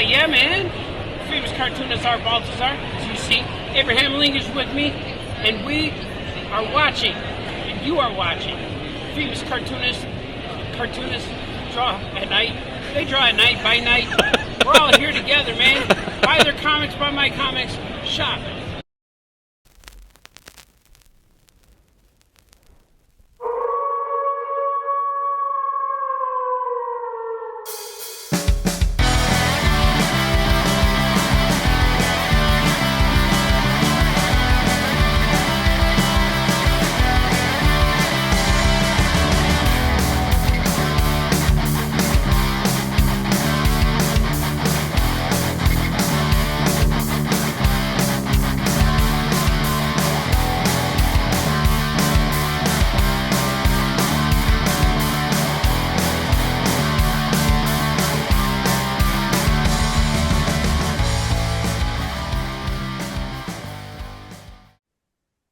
Yeah, man. Famous cartoonist Art Baltazar. As you see, Abraham Lincoln's with me, and we are watching, and you are watching. Famous cartoonists draw at night. They draw at night, by night. We're all here together, man. Buy their comics, buy my comics. Shop.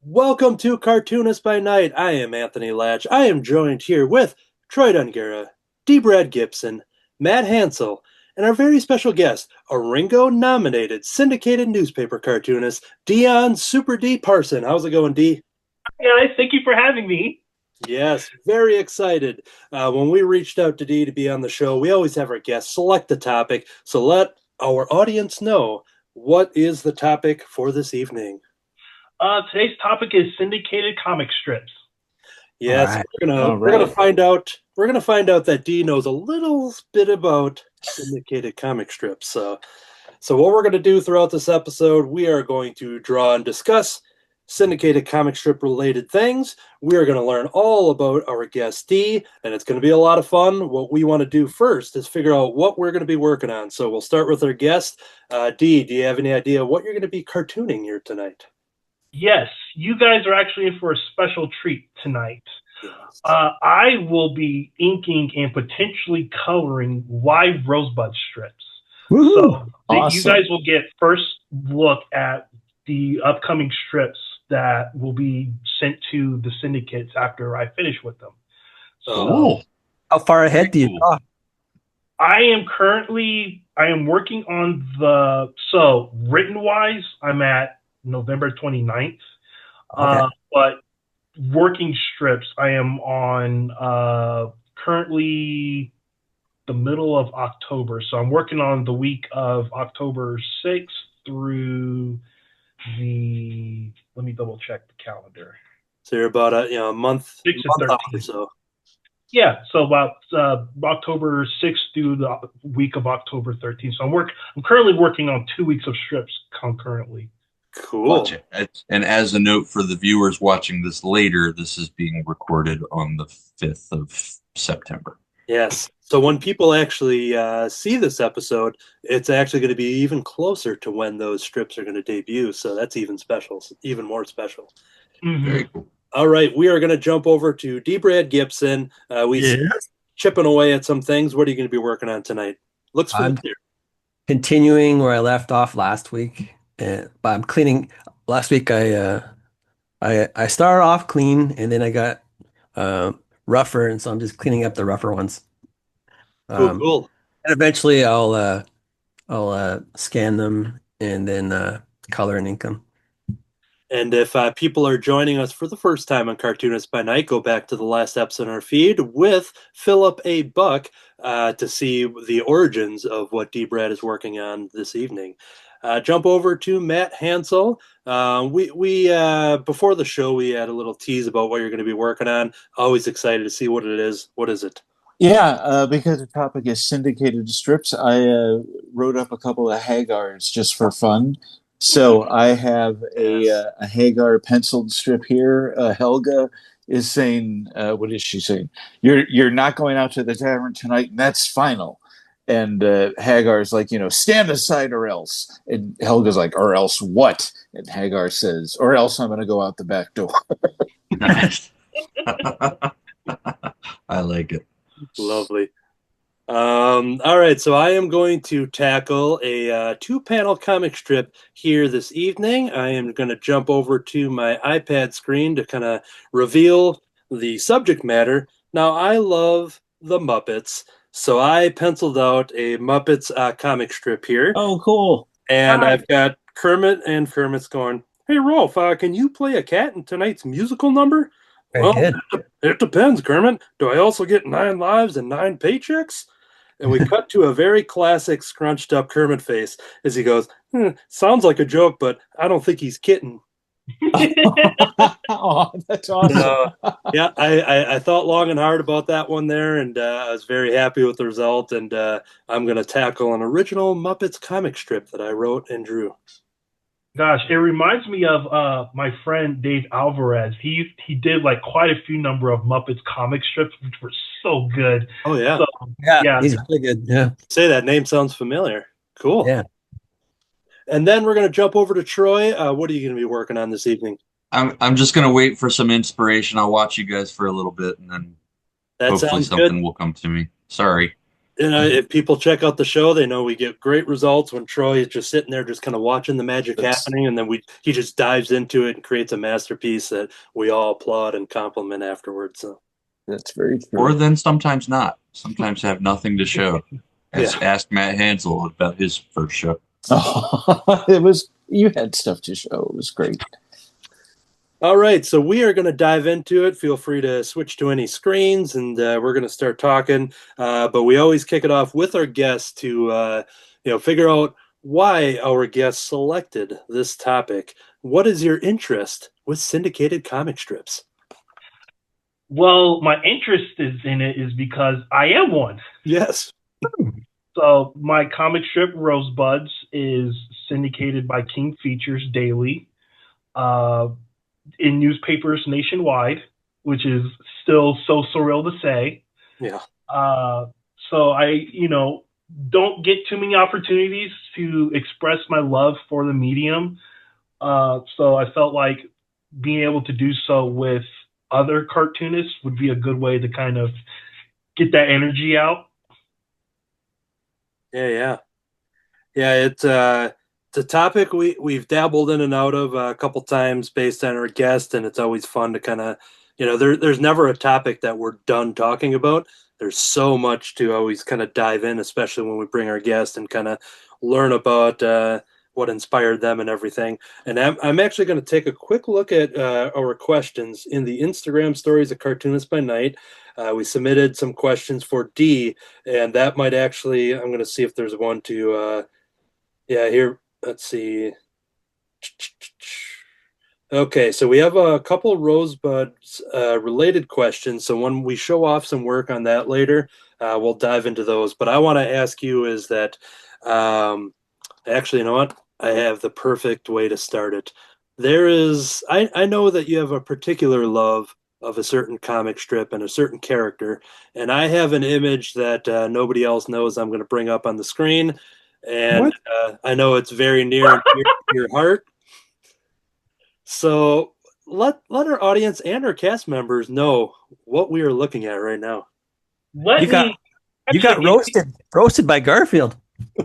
Welcome to Cartoonist by Night. I am Anthony Laatsch. I am joined here with Troy Dongarra, Dee Gibson, Matt Hansel, and our very special guest, a Ringo-nominated syndicated newspaper cartoonist, Supr Dee Parson. How's it going, Dee? Hi, guys. Thank you for having me. Yes, very excited. When we reached out to Dee to be on the show, we always have our guests select the topic, so let our audience know what is the topic for this evening. Today's topic is syndicated comic strips. Yes, right. We're gonna find out. We're gonna find out that Dee knows a little bit about syndicated comic strips. So what we're gonna do throughout this episode, we are going to draw and discuss syndicated comic strip related things. We are gonna learn all about our guest Dee, and it's gonna be a lot of fun. What we want to do first is figure out what we're gonna be working on. So we'll start with our guest. Dee, do you have any idea what you're gonna be cartooning here tonight? Yes, you guys are actually in for a special treat tonight. Yes. I will be inking and potentially coloring live Rosebud strips. Woo-hoo. So awesome. You guys will get first look at the upcoming strips that will be sent to the syndicates after I finish with them. So, cool. How far ahead do you draw? I am working on written-wise, I'm at November 29th. Okay. But working strips, I am on currently the middle of October. So I'm working on the week of October 6th through let me double check the calendar. So you're about a month, 6 to 13 or so. Yeah, so about October 6th through the week of October 13th. So I'm currently working on 2 weeks of strips concurrently. Cool. And as a note for the viewers watching this later, this is being recorded on the 5th of September. Yes. So when people actually see this episode, it's actually going to be even closer to when those strips are going to debut. So that's even more special. Mm-hmm. Very cool. All right. We are going to jump over to Dee Gibson. Chipping away at some things. What are you going to be working on tonight? Looks familiar. Continuing where I left off last week. But I'm cleaning. Last week I started off clean, and then I got rougher, and so I'm just cleaning up the rougher ones. Cool. And eventually I'll scan them and then color and ink them. And if people are joining us for the first time on Cartoonist by Night, go back to the last episode in our feed with Philip A. Buck to see the origins of what Dee is working on this evening. Jump over to Matt Hansel. We before the show, we had a little tease about what you're going to be working on. Always excited to see what it is. What is it? Yeah, because the topic is syndicated strips, I wrote up a couple of Hagars just for fun. So I have a Hagar penciled strip here. Helga is saying, what is she saying? You're not going out to the tavern tonight, and that's final. And Hagar's like, stand aside or else. And Helga's like, or else what? And Hagar says, or else I'm going to go out the back door. Nice. I like it. Lovely. All right, so I am going to tackle a two-panel comic strip here this evening. I am going to jump over to my iPad screen to kind of reveal the subject matter. Now, I love the Muppets. So I penciled out a Muppets comic strip here. Oh, cool. And I've got Kermit, and Kermit's going, "Hey, Rolf, can you play a cat in tonight's musical number?" Very good. It depends, Kermit. Do I also get 9 lives and 9 paychecks? And we cut to a very classic scrunched up Kermit face as he goes, "Sounds like a joke, but I don't think he's kidding." Oh, that's awesome. Yeah, I thought long and hard about that one there, and I was very happy with the result. And I'm going to tackle an original Muppets comic strip that I wrote and drew. Gosh, it reminds me of my friend Dave Alvarez. He did like quite a few number of Muppets comic strips, which were so good. Oh yeah, so, yeah, he's really good. Yeah, say that name sounds familiar. Cool. Yeah. And then we're going to jump over to Troy. What are you going to be working on this evening? I'm just going to wait for some inspiration. I'll watch you guys for a little bit, and then hopefully something will come to me. Sorry. If people check out the show, they know we get great results when Troy is just sitting there just kind of watching the magic happening, and then he just dives into it and creates a masterpiece that we all applaud and compliment afterwards. So that's very true. Or then sometimes not. Sometimes have nothing to show. Ask Matt Hansel about his first show. Oh, you had stuff to show. It was great. All right, so we are going to dive into it. Feel free to switch to any screens, and we're going to start talking. But we always kick it off with our guests to figure out why our guests selected this topic. What is your interest with syndicated comic strips? Well, my interest in it is because I am one. Yes. So my comic strip Rosebuds is syndicated by King Features daily. In newspapers nationwide, which is still so surreal to say. Yeah. So I, don't get too many opportunities to express my love for the medium. So I felt like being able to do so with other cartoonists would be a good way to kind of get that energy out. Yeah. It's a topic we've dabbled in and out of a couple times based on our guest, and it's always fun to kind of, there's never a topic that we're done talking about. There's so much to always kind of dive in, especially when we bring our guest and kind of learn about what inspired them and everything. And I'm actually going to take a quick look at our questions in the Instagram stories of Cartoonist by Night. We submitted some questions for Dee, and that might actually, I'm going to see if there's one to, here. Let's see. Okay, so we have a couple Rosebuds related questions. So when we show off some work on that later, we'll dive into those. But I want to ask you is that, actually, you know what? I have the perfect way to start it. I know that you have a particular love of a certain comic strip and a certain character, and I have an image that nobody else knows I'm going to bring up on the screen. And I know it's very near and dear to your heart. So let our audience and our cast members know what we are looking at right now. You got roasted by Garfield.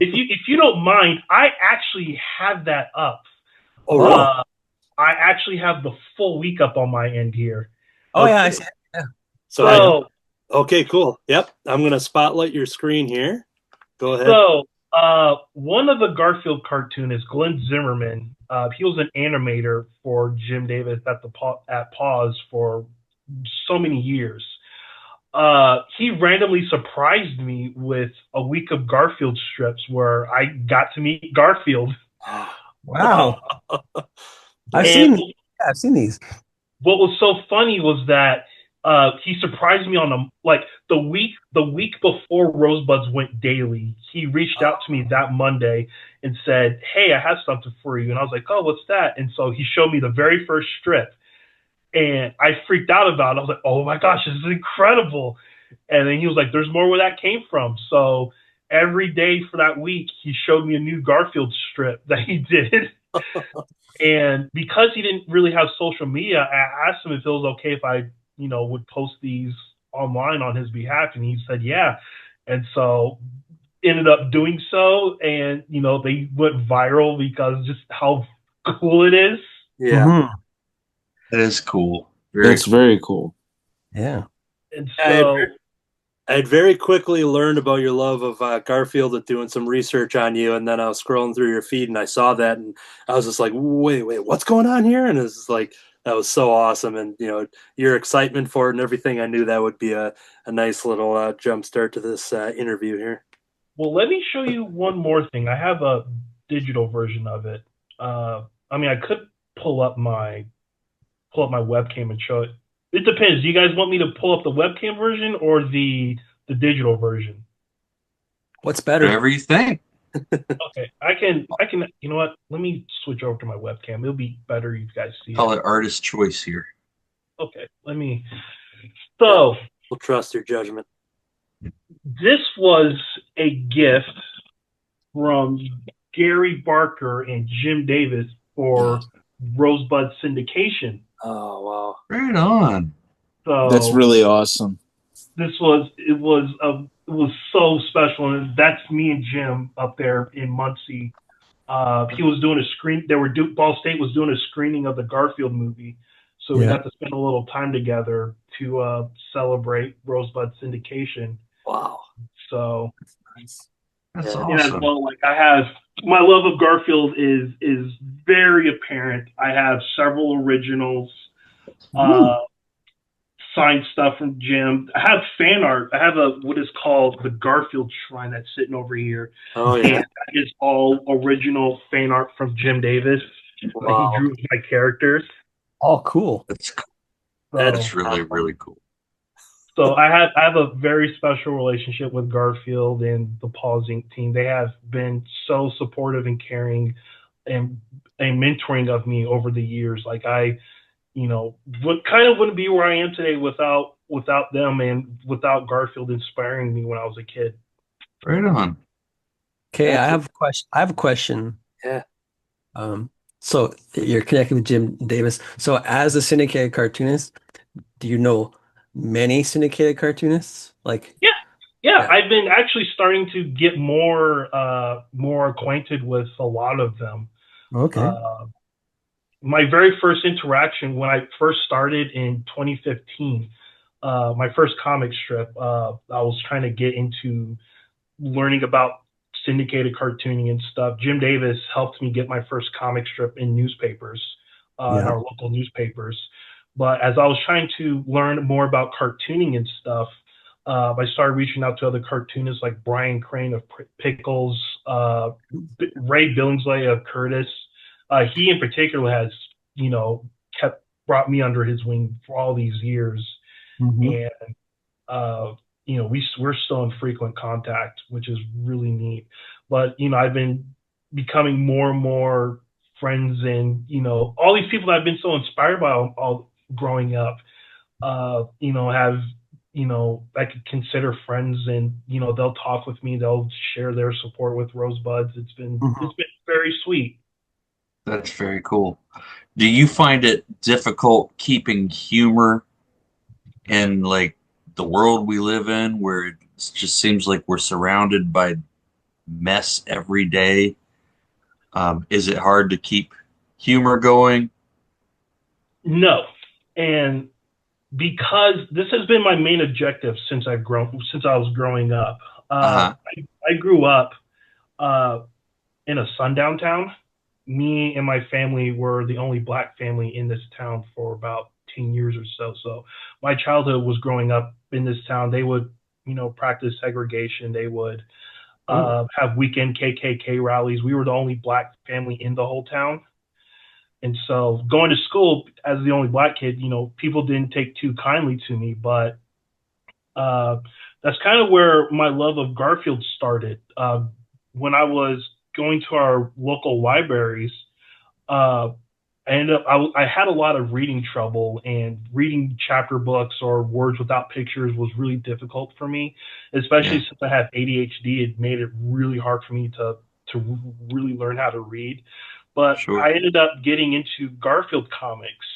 If you don't mind, I actually have that up. Oh, really? I actually have the full week up on my end here. Oh, okay. Yeah, I see. Yeah. So okay, cool. Yep, I'm going to spotlight your screen here. Go ahead. So one of the Garfield cartoonists, Glenn Zimmerman, he was an animator for Jim Davis at Paws for so many years. He randomly surprised me with a week of Garfield strips where I got to meet Garfield. Wow. I've seen these. What was so funny was that he surprised me on the week before Rosebuds went daily. He reached out to me that Monday and said, "Hey, I have something for you." And I was like, "Oh, what's that?" And so he showed me the very first strip, and I freaked out about it. I was like, "Oh my gosh, this is incredible!" And then he was like, "There's more where that came from." So every day for that week, he showed me a new Garfield strip that he did. And because he didn't really have social media, I asked him if it was okay if I would post these online on his behalf, and he said yeah. And so ended up doing so, and they went viral because just how cool it is. Yeah. Mm-hmm. That is cool. That's very cool. Yeah. And so I had very quickly learned about your love of Garfield at doing some research on you, and then I was scrolling through your feed and I saw that, and I was just like, wait, what's going on here? And it's like that was so awesome, and your excitement for it and everything. I knew that would be a nice little jump start to this interview here. Well, let me show you one more thing. I have a digital version of it. I could pull up my webcam and show it. It depends. Do you guys want me to pull up the webcam version or the digital version? What's better? Whatever you think. Okay, I can. You know what? Let me switch over to my webcam. It'll be better. You guys see. Call it artist choice here. Okay, let me. So we'll trust your judgment. This was a gift from Gary Barker and Jim Davis for Rosebud syndication. Oh wow! Right on. So that's really awesome. It was so special, and that's me and Jim up there in Muncie. He was doing a screen. Ball State was doing a screening of the Garfield movie, so we got to spend a little time together to celebrate Rosebud syndication. Wow! So that's awesome. And as well, like I have my love of Garfield is very apparent. I have several originals, signed stuff from Jim. I have fan art. I have what is called the Garfield Shrine that's sitting over here. Oh yeah, and that is all original fan art from Jim Davis. Wow. He drew my characters. Oh, cool. That's really, really cool. So I have a very special relationship with Garfield and the Paws Inc. team. They have been so supportive and caring and mentoring of me over the years. Like wouldn't be where I am today without them and without Garfield inspiring me when I was a kid. Right on. Okay, I have a question. Yeah. So you're connected with Jim Davis. So as a syndicated cartoonist, do you know many syndicated cartoonists? Yeah. I've been actually starting to get more acquainted with a lot of them. Okay. My very first interaction when I first started in 2015, my first comic strip, I was trying to get into learning about syndicated cartooning and stuff. Jim Davis helped me get my first comic strip in newspapers, in our local newspapers. But as I was trying to learn more about cartooning and stuff, I started reaching out to other cartoonists like Brian Crane of Pickles, Ray Billingsley of Curtis. He in particular has, brought me under his wing for all these years. Mm-hmm. And, we're still in frequent contact, which is really neat. But, I've been becoming more and more friends and, all these people that I've been so inspired by all growing up, have, I could consider friends and, they'll talk with me. They'll share their support with Rosebuds. It's been very sweet. That's very cool. Do you find it difficult keeping humor in like the world we live in, where it just seems like we're surrounded by mess every day? Is it hard to keep humor going? No, and because this has been my main objective since I was growing up. I grew up in a sundown town. Me and my family were the only black family in this town for about 10 years or so. So my childhood was growing up in this town. They would, practice segregation. They would have weekend KKK rallies. We were the only black family in the whole town. And so going to school as the only black kid, people didn't take too kindly to me. But that's kind of where my love of Garfield started. When I was going to our local libraries, I had a lot of reading trouble, and reading chapter books or words without pictures was really difficult for me, especially since I have ADHD. It made it really hard for me to really learn how to read. But I ended up getting into Garfield comics.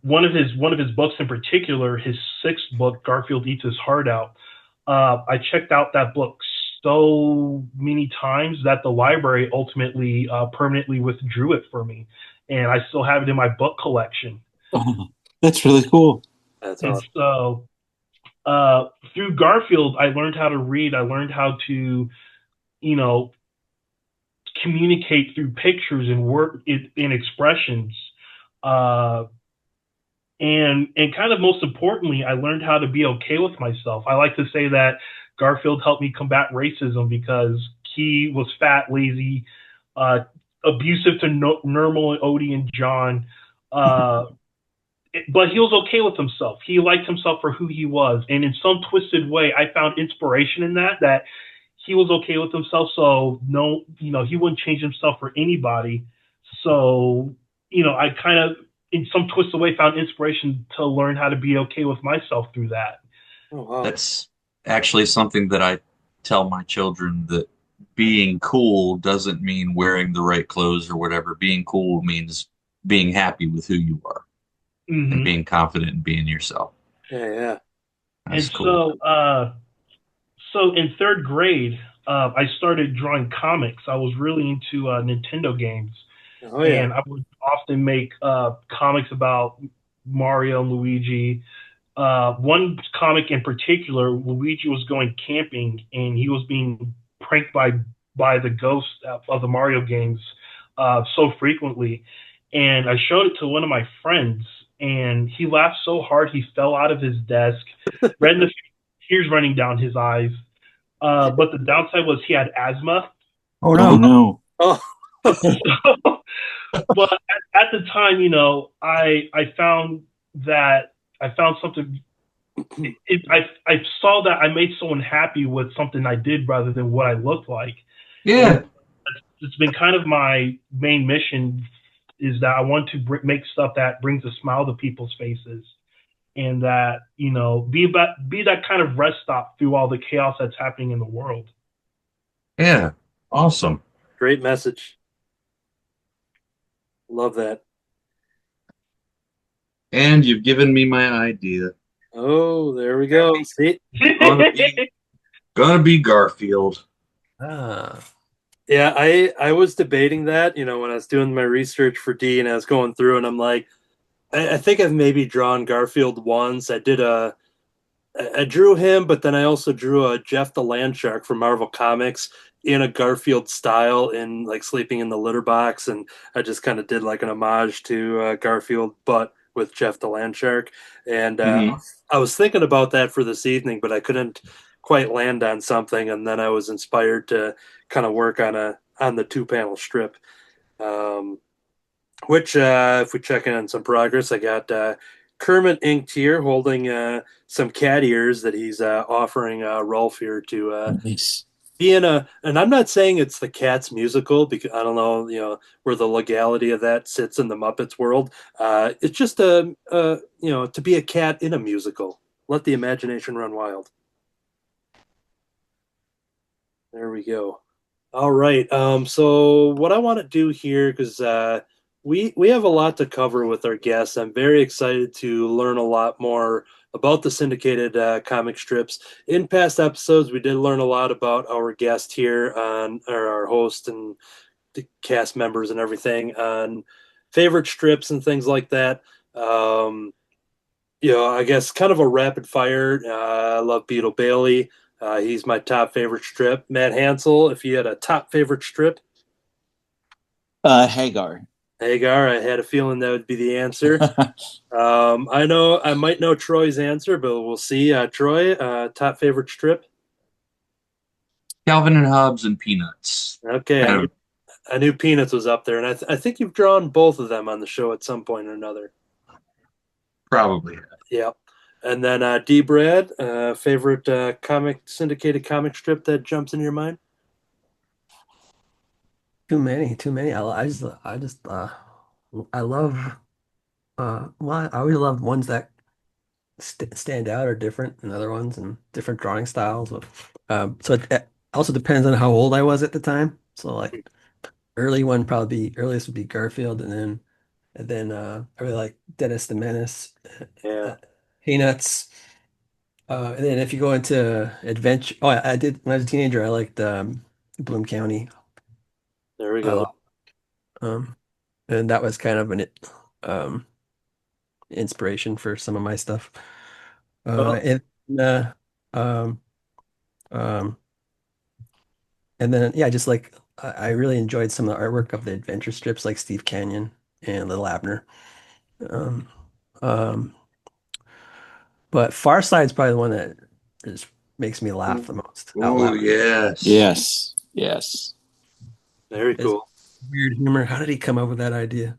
One of his books in particular, his 6th book, Garfield Eats His Heart Out. I checked out that book so many times that the library ultimately permanently withdrew it for me, and I still have it in my book collection. That's really cool. That's awesome. So through Garfield, I learned how to read. I learned how to, you know, communicate through pictures and work in expressions. Uh, and kind of most importantly, I learned how to be okay with myself. I like to say that Garfield helped me combat racism because he was fat, lazy, uh, abusive to Normal, Odie, and John. Uh, but he was okay with himself. He liked himself for who he was. And in some twisted way, I found inspiration in that he was okay with himself. So no, he wouldn't change himself for anybody. So, I kind of, in some twisted way, found inspiration to learn how to be okay with myself through that. Oh, wow. That's actually something that I tell my children, that being cool doesn't mean wearing the right clothes or whatever. Being cool means being happy with who you are and being confident in being yourself. Yeah. That's and cool. so in third grade, I started drawing comics. I was really into Nintendo games. Oh, yeah. And I would often make comics about Mario and Luigi. One comic in particular, Luigi was going camping and he was being pranked by the ghost of the Mario games so frequently. And I showed it to one of my friends, and he laughed so hard he fell out of his desk, tears running down his eyes. But the downside was he had asthma. Oh Oh no. no. Oh, But at the time, I found something. I saw that I made someone happy with something I did rather than what I looked like. Yeah. It's been kind of my main mission, is that I want to make stuff that brings a smile to people's faces, and that be that kind of rest stop through all the chaos that's happening in the world. Yeah. Awesome. great message. Love that. And you've given me my idea. Oh, there we go. See? Gonna be Garfield. Ah. Yeah, I was debating that, when I was doing my research for D, and I was going through, and I'm like, I think I've maybe drawn Garfield once. I drew him, but then I also drew a Jeff the Landshark from Marvel Comics in a Garfield style, in like sleeping in the litter box, and I just kind of did like an homage to Garfield, but with Jeff the Landshark. And I was thinking about that for this evening, but I couldn't quite land on something, and then I was inspired to kind of work on the 2-panel strip. Which, if we check in on some progress, I got Kermit inked here, holding some cat ears that he's offering Rolf here to Nice. be in a. And I'm not saying it's the Cats musical, because I don't know, where the legality of that sits in the Muppets world. It's just to be a cat in a musical. Let the imagination run wild. There we go. All right. So what I want to do here, because we have a lot to cover with our guests. I'm very excited to learn a lot more about the syndicated comic strips. In past episodes, we did learn a lot about our guest here or our host and the cast members and everything, on favorite strips and things like that. I guess kind of a rapid fire. I love Beetle Bailey. He's my top favorite strip. Matt Hansel, if you had a top favorite strip. Hagar. Hagar, I had a feeling that would be the answer. I know I might know Troy's answer, but we'll see. Troy, top favorite strip? Calvin and Hobbes and Peanuts. Okay, I knew Peanuts was up there, and I think you've drawn both of them on the show at some point or another. Probably. Yeah. And then D. Brad, favorite syndicated comic strip that jumps in your mind? Too many. I love I always love ones that stand out or different than other ones, and different drawing styles. So it also depends on how old I was at the time. So like earliest would be Garfield, and then I really like Dennis the Menace, Yeah. Peanuts. And then if you go into adventure, I did when I was a teenager. I liked Bloom County. There we I go. and that was kind of an um, inspiration for some of my stuff. Well, And uh, um, um, and then yeah, just like I really enjoyed some of the artwork of the adventure strips like Steve Canyon and Little Abner. Um, um, but Far Side's probably the one that just makes me laugh the most out Oh loud. yes. Yes. Yes. Very It's cool. weird humor. How did he come up with that idea?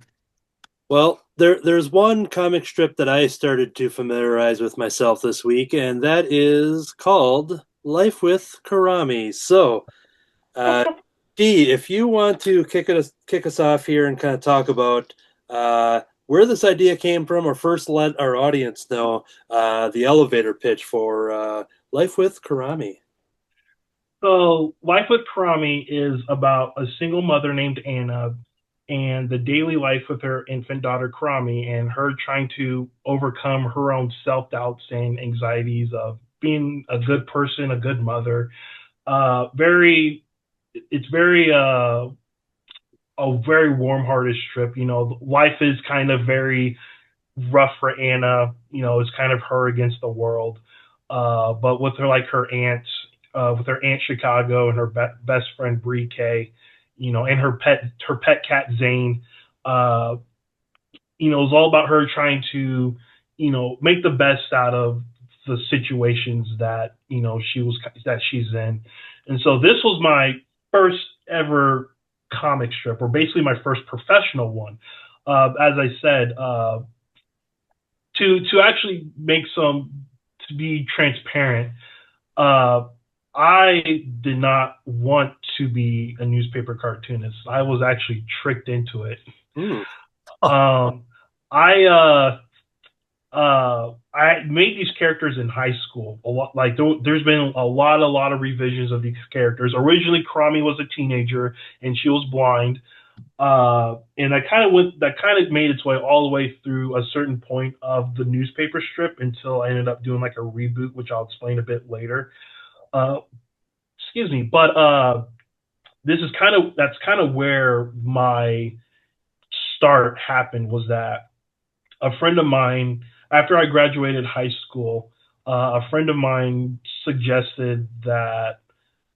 Well, there's one comic strip that I started to familiarize with myself this week, and that is called Life with Karami. So, uh, Dee, if you want to kick us off here and kind of talk about where this idea came from, or first let our audience know the elevator pitch for Life with Karami. So, Life with Karami is about a single mother named Anna and the daily life with her infant daughter Karami, and her trying to overcome her own self doubts and anxieties of being a good person, a good mother. It's very a very warm-hearted strip. You know, life is kind of very rough for Anna. You know, it's kind of her against the world. But with her, like her aunt, with her aunt Chicago and her best friend Bree Kay, you know, and her pet cat Zane, you know, it's all about her trying to, you know, make the best out of the situations that, you know, she's in. And so this was my first ever comic strip, or basically my first professional one. As I said, to actually to be transparent, I did not want to be a newspaper cartoonist. I was actually tricked into it. I made these characters in high school. A lot, like there's been a lot of revisions of these characters. Originally, Karami was a teenager and she was blind, and that kind of made its way all the way through a certain point of the newspaper strip until I ended up doing like a reboot, which I'll explain a bit later. Excuse me, but that's kind of where my start happened. Was that a friend of mine, after I graduated high school, a friend of mine suggested that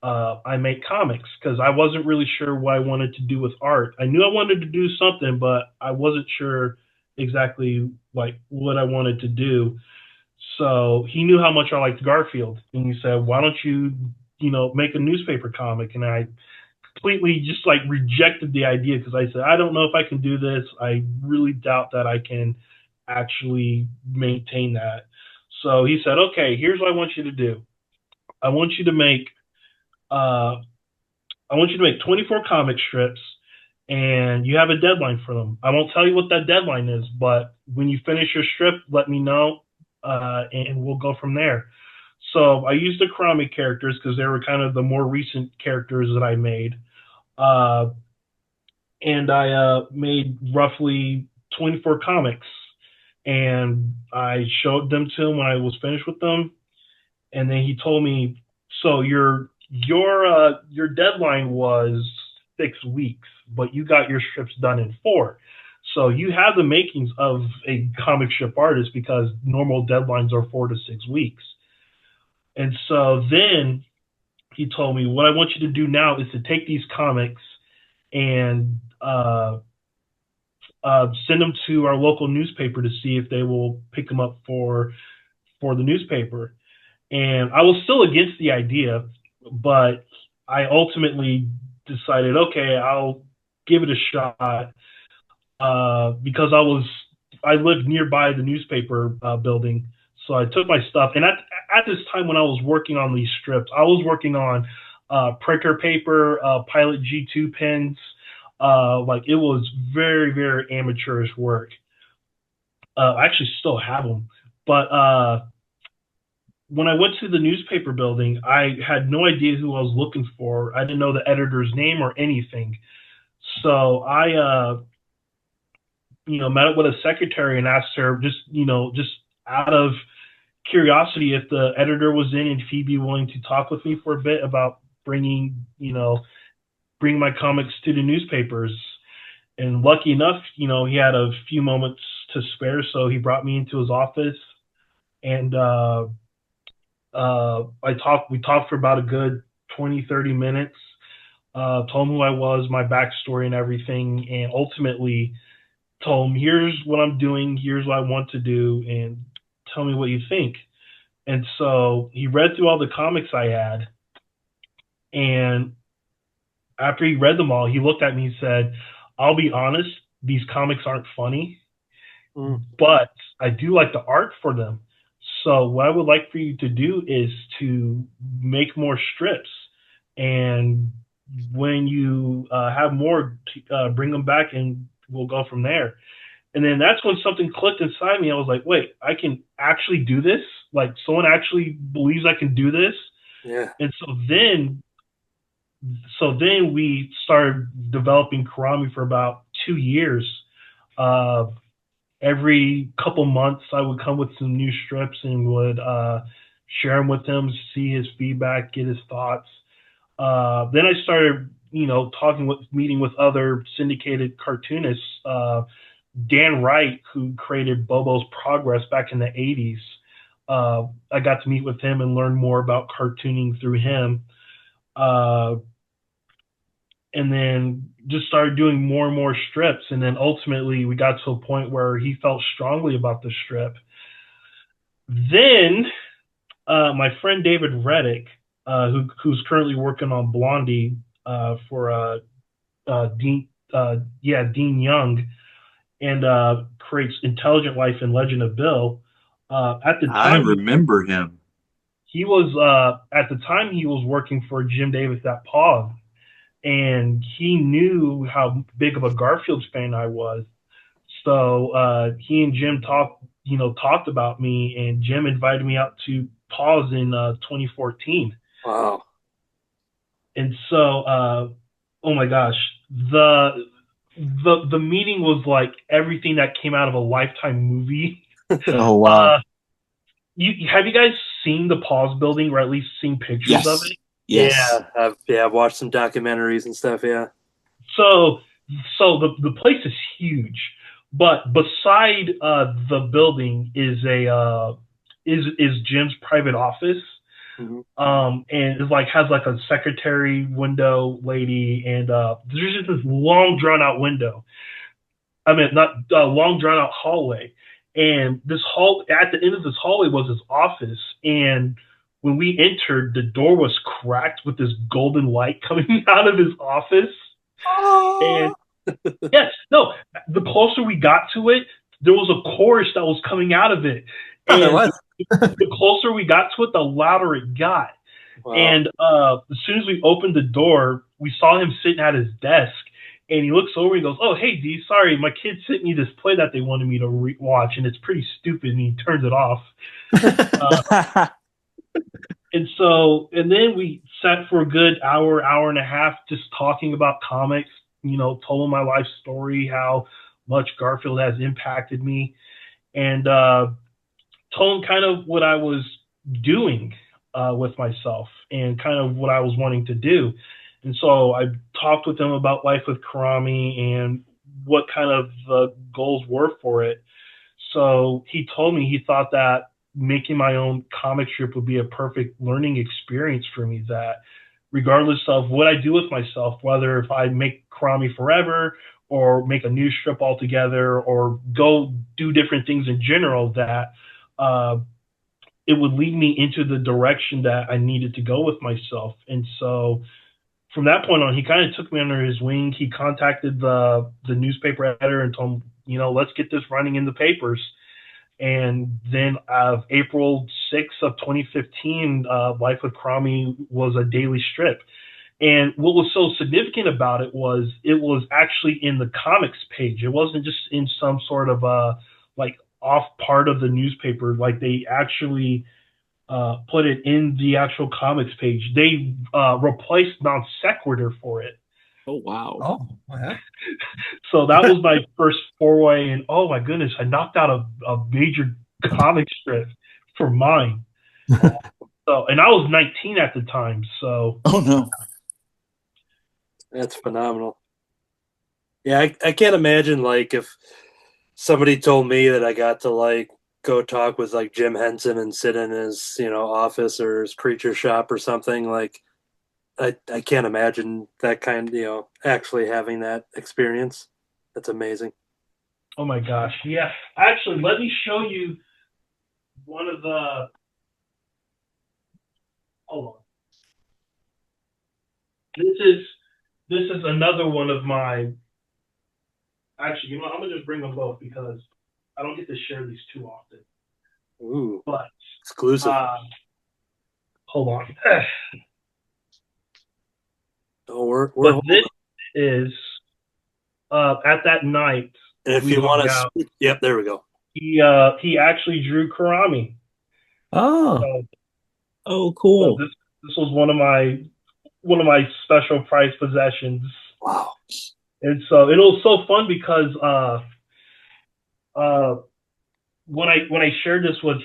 I make comics because I wasn't really sure what I wanted to do with art. I knew I wanted to do something, but I wasn't sure exactly like what I wanted to do. So he knew how much I liked Garfield, and he said, "Why don't you, you know, make a newspaper comic?" And I completely just like rejected the idea because I said, "I don't know if I can do this. I really doubt that I can actually maintain that." So he said, "Okay, here's what I want you to do. I want you to make uh, 24 comic strips, and you have a deadline for them. I won't tell you what that deadline is, but when you finish your strip, let me know, and we'll go from there." So I used the Karami characters because they were kind of the more recent characters that I made. And I made roughly 24 comics, and I showed them to him when I was finished with them. And then he told me, "So your deadline was 6 weeks, but you got your strips done in 4. So you have the makings of a comic strip artist because normal deadlines are 4 to 6 weeks." And so then he told me, "What I want you to do now is to take these comics and send them to our local newspaper to see if they will pick them up for the newspaper." And I was still against the idea, but I ultimately decided, okay, I'll give it a shot, because I lived nearby the newspaper building. So I took my stuff, and at this time when I was working on these strips, I was working on printer paper, Pilot G2 pens. Like it was very, very amateurish work. I actually still have them, but when I went to the newspaper building, I had no idea who I was looking for. I didn't know the editor's name or anything. So I, met up with a secretary and asked her just out of curiosity if the editor was in and if he'd be willing to talk with me for a bit about bring my comics to the newspapers. And lucky enough, he had a few moments to spare, so he brought me into his office, and We talked for about a good 20, 30 minutes. Told him who I was, my backstory and everything, and ultimately told him, here's what I'm doing, here's what I want to do, and tell me what you think. And so he read through all the comics I had, and after he read them all, he looked at me and said, I'll be honest, these comics aren't funny, but I do like the art for them. So what I would like for you to do is to make more strips, and when you have more, bring them back and we'll go from there. And then that's when something clicked inside me. I was like, wait, I can actually do this? Like, someone actually believes I can do this? Yeah. And so then we started developing Karami for about 2 years. Every couple months, I would come with some new strips and would share them with him, see his feedback, get his thoughts. Then I started, meeting with other syndicated cartoonists. Dan Wright, who created Bobo's Progress back in the 80s. I got to meet with him and learn more about cartooning through him. And then just started doing more and more strips. And then ultimately we got to a point where he felt strongly about the strip. Then my friend David Reddick, who's currently working on Blondie for Dean Young, and creates Intelligent Life and Legend of Bill. At the time, I remember him. He was at the time he was working for Jim Davis at Pog, and he knew how big of a Garfield fan I was. So he and Jim talked about me, and Jim invited me out to Pause in 2014. Wow. And so, oh my gosh, the meeting was like everything that came out of a Lifetime movie. Oh wow! Have you guys seen the Pause building, or at least seen pictures of it? Yes. Yeah, I've watched some documentaries and stuff. Yeah. So the place is huge, but beside the building is is Jim's private office. Mm-hmm. And it has a secretary window lady, and there's just this long drawn out window. I mean, not long drawn out hallway. And at the end of this hallway was his office. And when we entered, the door was cracked with this golden light coming out of his office. Oh. And yes, no, the closer we got to it, there was a chorus that was coming out of it. And the closer we got to it, the louder it got. Wow. And as soon as we opened the door, we saw him sitting at his desk. And he looks over and he goes, "Oh, hey, Dee, sorry, my kids sent me this play that they wanted me to watch, and it's pretty stupid," and he turns it off. And then we sat for a good hour and a half just talking about comics, told him my life story, how much Garfield has impacted me, and told him kind of what I was doing with myself and kind of what I was wanting to do. And so I talked with him about life with Karami and what kind of the goals were for it. So he told me he thought that making my own comic strip would be a perfect learning experience for me, that regardless of what I do with myself, whether if I make Karami forever or make a new strip altogether or go do different things in general, that it would lead me into the direction that I needed to go with myself. And so from that point on, he kind of took me under his wing. He contacted the newspaper editor and told him, let's get this running in the papers. And then April 6th of 2015, Life with Karami was a daily strip. And what was so significant about it was actually in the comics page. It wasn't just in some sort of off part of the newspaper. Like, they actually put it in the actual comics page. They replaced non sequitur for it. Oh wow! Oh yeah. So that was my first foray, and oh my goodness, I knocked out a major comic strip for mine. And I was 19 at the time. So oh no, that's phenomenal. Yeah, I can't imagine if somebody told me that I got to go talk with like Jim Henson and sit in his, office or his creature shop or something. Like I can't imagine that kind, actually having that experience. That's amazing. Oh my gosh. Yeah. Actually, let me show you one of the. Hold on. This is another one of my. Actually, I'm gonna just bring them both because I don't get to share these too often. Ooh, but exclusive. Hold on. Oh, but this is at that night. And if you want to, yep, there we go. He actually drew Karami. Oh, cool. So this was one of my special prize possessions. Wow. And so it was so fun because when I shared this with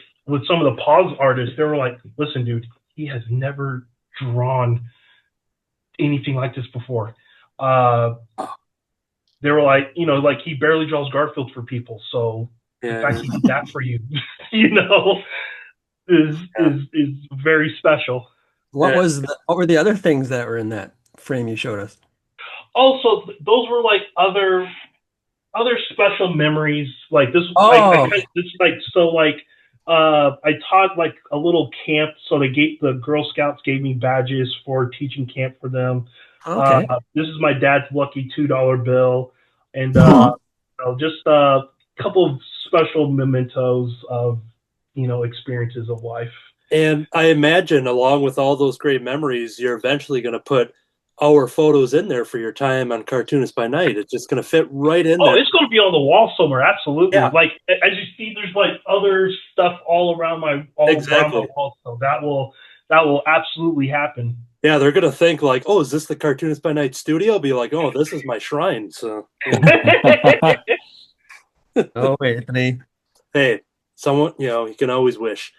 some of the pause artists, they were like, "Listen, dude, he has never drawn anything like this before." They were like, like he barely draws Garfield for people, so the fact he did that for you, is very special. What were the other things that were in that frame you showed us? Also, those were like other special memories. Like this, Oh. I taught like a little camp, so the Girl Scouts gave me badges for teaching camp for them. Okay. This is my dad's lucky $2 bill, and just a couple of special mementos of experiences of life. And I imagine, along with all those great memories, you're eventually going to put our photos in there for your time on Cartoonist by Night. It's just going to fit right in there. Oh, it's going to be on the wall somewhere. Absolutely. Yeah. Like as you see, there's like other stuff all around my wall. So that will absolutely happen. Yeah, they're going to think like, oh, is this the Cartoonist by Night studio? I'll be like, oh, this is my shrine. So. Oh, wait, Anthony. Hey, someone, you can always wish.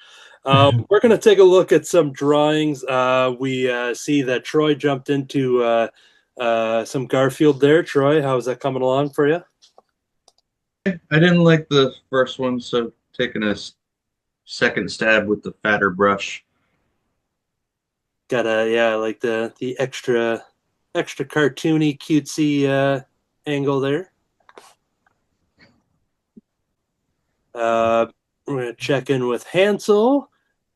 We're going to take a look at some drawings. We see that Troy jumped into some Garfield there. Troy, how's that coming along for you? I didn't like the first one, so taking a second stab with the fatter brush. Got like the extra cartoony, cutesy angle there. We're going to check in with Hansel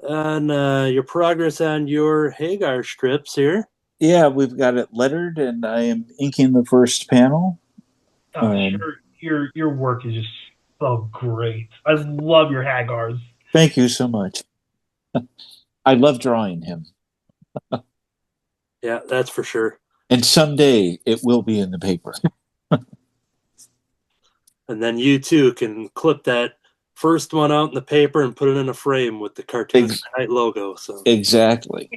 on your progress on your Hagar strips here. Yeah, we've got it lettered, and I am inking the first panel. Your work is just so great. I love your Hagars. Thank you so much. I love drawing him. Yeah, that's for sure. And someday it will be in the paper. And then you too can clip that first one out in the paper and put it in a frame with the Cartoonist by Night logo. So exactly.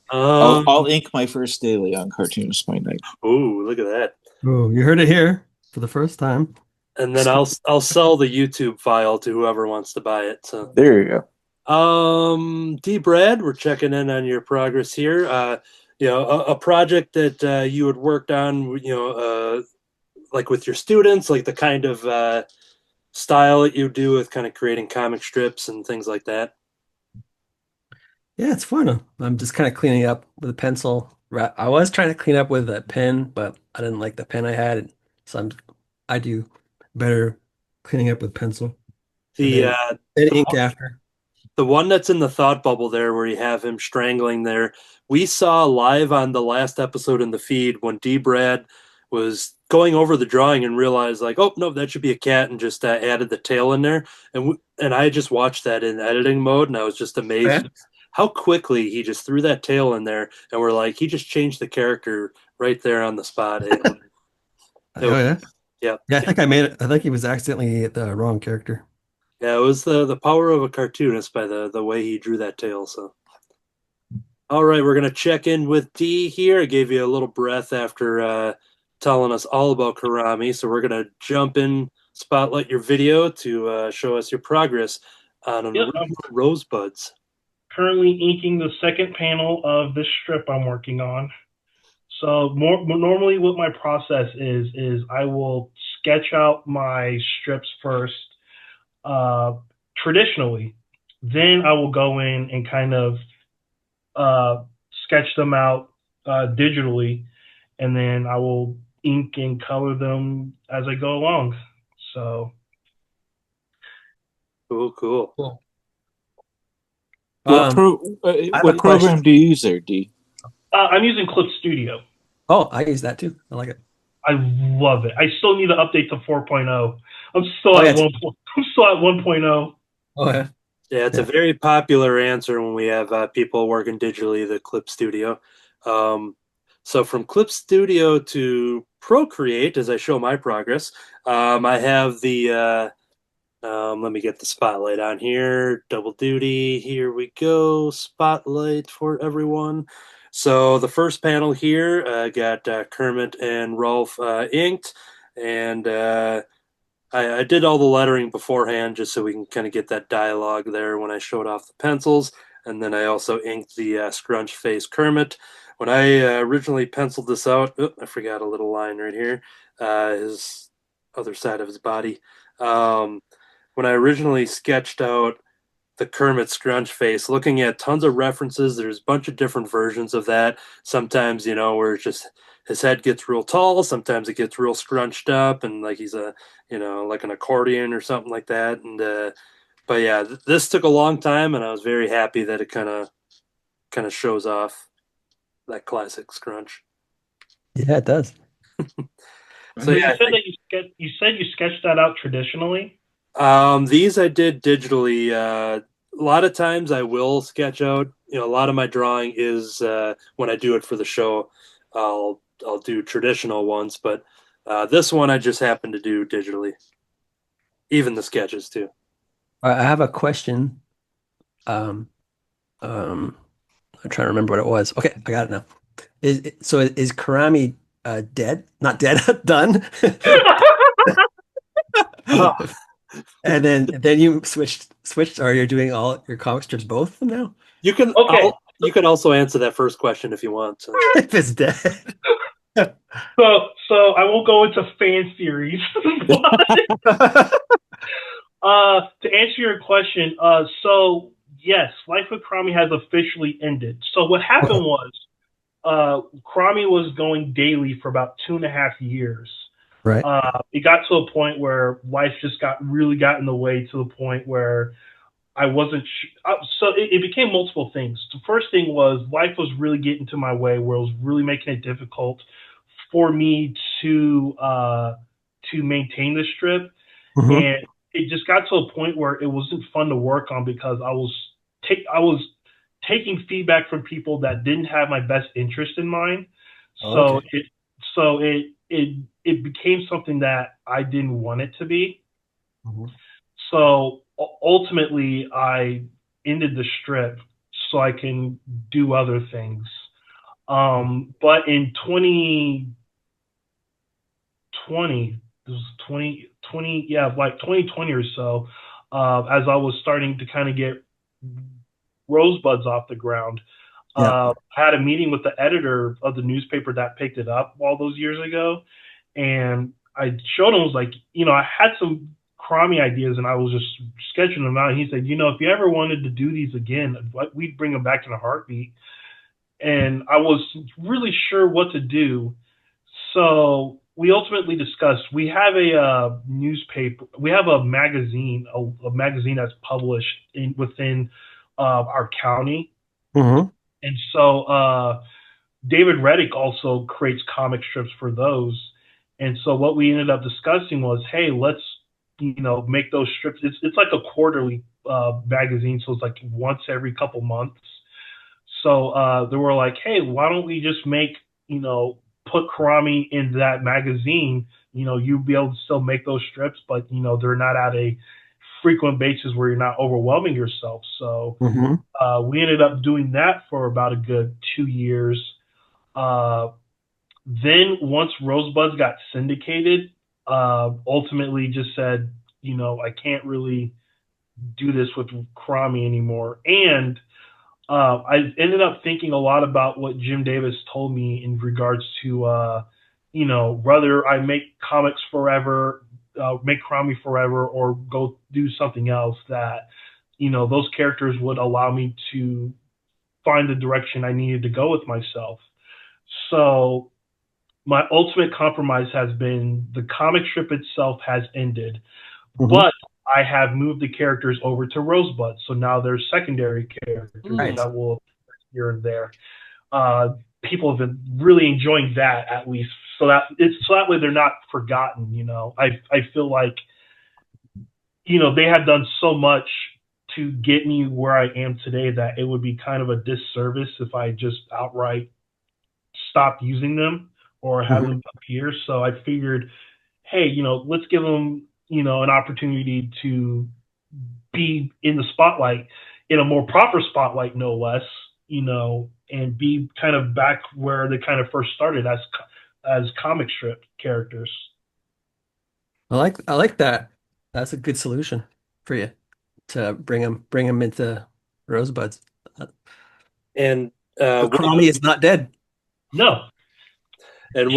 I'll ink my first daily on Cartoonist by Night. Oh, look at that! Oh, you heard it here for the first time. And then I'll sell the YouTube file to whoever wants to buy it. So there you go. D. Brad, we're checking in on your progress here. A project that you had worked on, like with your students, like the kind of style that you do with kind of creating comic strips and things like that. Yeah, it's fun. I'm just kind of cleaning up with a pencil. I was trying to clean up with a pen, but I didn't like the pen I had, so I do better cleaning up with pencil. The ink after. The one that's in the thought bubble there, where you have him strangling there, we saw live on the last episode in the feed when D. Brad was going over the drawing and realized like, oh no, that should be a cat, and just added the tail in there. And I just watched that in editing mode, and I was just amazed how quickly he just threw that tail in there, and we're like, he just changed the character right there on the spot. Yeah, I think I made it. I think he was accidentally the wrong character. Yeah, it was the power of a cartoonist by the way he drew that tail. So, all right, we're gonna check in with Dee here. I gave you a little breath after telling us all about Karami, so we're gonna jump in, spotlight your video to show us your progress on Rosebuds. Currently inking the second panel of this strip I'm working on. So normally what my process is I will sketch out my strips first, traditionally. Then I will go in and kind of sketch them out digitally, and then I will ink and color them as I go along. So Cool. What program do you use there, Dee? I'm using Clip Studio. Oh, I use that too. I like it. I love it. I still need to update to 4.0. I'm still at 1.0. Oh yeah. Yeah, it's a very popular answer when we have people working digitally, the Clip Studio. So from Clip Studio to Procreate, as I show my progress, I have the, let me get the spotlight on here, double duty, here we go, spotlight for everyone. So the first panel here, got Kermit and Rolf inked, and I did all the lettering beforehand just so we can kind of get that dialogue there when I showed off the pencils. And then I also inked the scrunch face Kermit. When I originally penciled this out, I forgot a little line right here, his other side of his body. When I originally sketched out the Kermit scrunch face, looking at tons of references, there's a bunch of different versions of that. Sometimes, where it's just his head gets real tall. Sometimes it gets real scrunched up and like he's like an accordion or something like that. And, but yeah, this took a long time and I was very happy that it kind of shows off that classic scrunch. Yeah, it does. So yeah, you said you sketched that out traditionally. These I did digitally. A lot of times I will sketch out. A lot of my drawing is when I do it for the show, I'll do traditional ones, but this one I just happen to do digitally. Even the sketches too. I have a question. I'm trying to remember what it was. Okay, I got it now. Is Karami dead? Not dead, done? And then you switched, or you're doing all your comic strips, both of them now? You can you can also answer that first question if you want. So. If it's dead. So I won't go into fan theories. To answer your question, so yes, Life with Karami has officially ended. So what happened was, Karami was going daily for about 2.5 years. Right. It got to a point where life just got in the way, to the point where I wasn't. So it became multiple things. The first thing was life was really getting to my way, where it was really making it difficult for me to maintain the strip, and it just got to a point where it wasn't fun to work on because I was taking feedback from people that didn't have my best interest in mind. So it became something that I didn't want it to be. So ultimately, I ended the strip so I can do other things. But in 2020, like 2020 or so, as I was starting to kind of get Rosebuds off the ground, I had a meeting with the editor of the newspaper that picked it up all those years ago, and I showed him, was like, I had some Karami ideas and I was just sketching them out. And he said, if you ever wanted to do these again, we'd bring them back in a heartbeat. And I was really sure what to do. So we ultimately discussed, we have a newspaper, we have a magazine, a magazine that's published within our county. And so David Reddick also creates comic strips for those. And so what we ended up discussing was, hey, let's, make those strips. It's like a quarterly magazine. So it's like once every couple months. So they were like, hey, why don't we just put Karami in that magazine? You'll be able to still make those strips, but, they're not at a frequent basis where you're not overwhelming yourself. So we ended up doing that for about a good 2 years. Then once Rosebuds got syndicated, ultimately just said, I can't really do this with Karami anymore. And I ended up thinking a lot about what Jim Davis told me in regards to, whether I make comics forever make Karami forever or go do something else, that those characters would allow me to find the direction I needed to go with myself. So my ultimate compromise has been the comic strip itself has ended, but I have moved the characters over to Rosebud. So now there's secondary characters that will appear here and there. People have been really enjoying that, at least, so that way they're not forgotten. I feel like they have done so much to get me where I am today that it would be kind of a disservice if I just outright stopped using them or have them appear. So I figured, hey, let's give them an opportunity to be in the spotlight, in a more proper spotlight, no less, and be kind of back where they kind of first started as comic strip characters. I like that. That's a good solution for you to bring them into Rosebuds. And Karami is not dead. No, and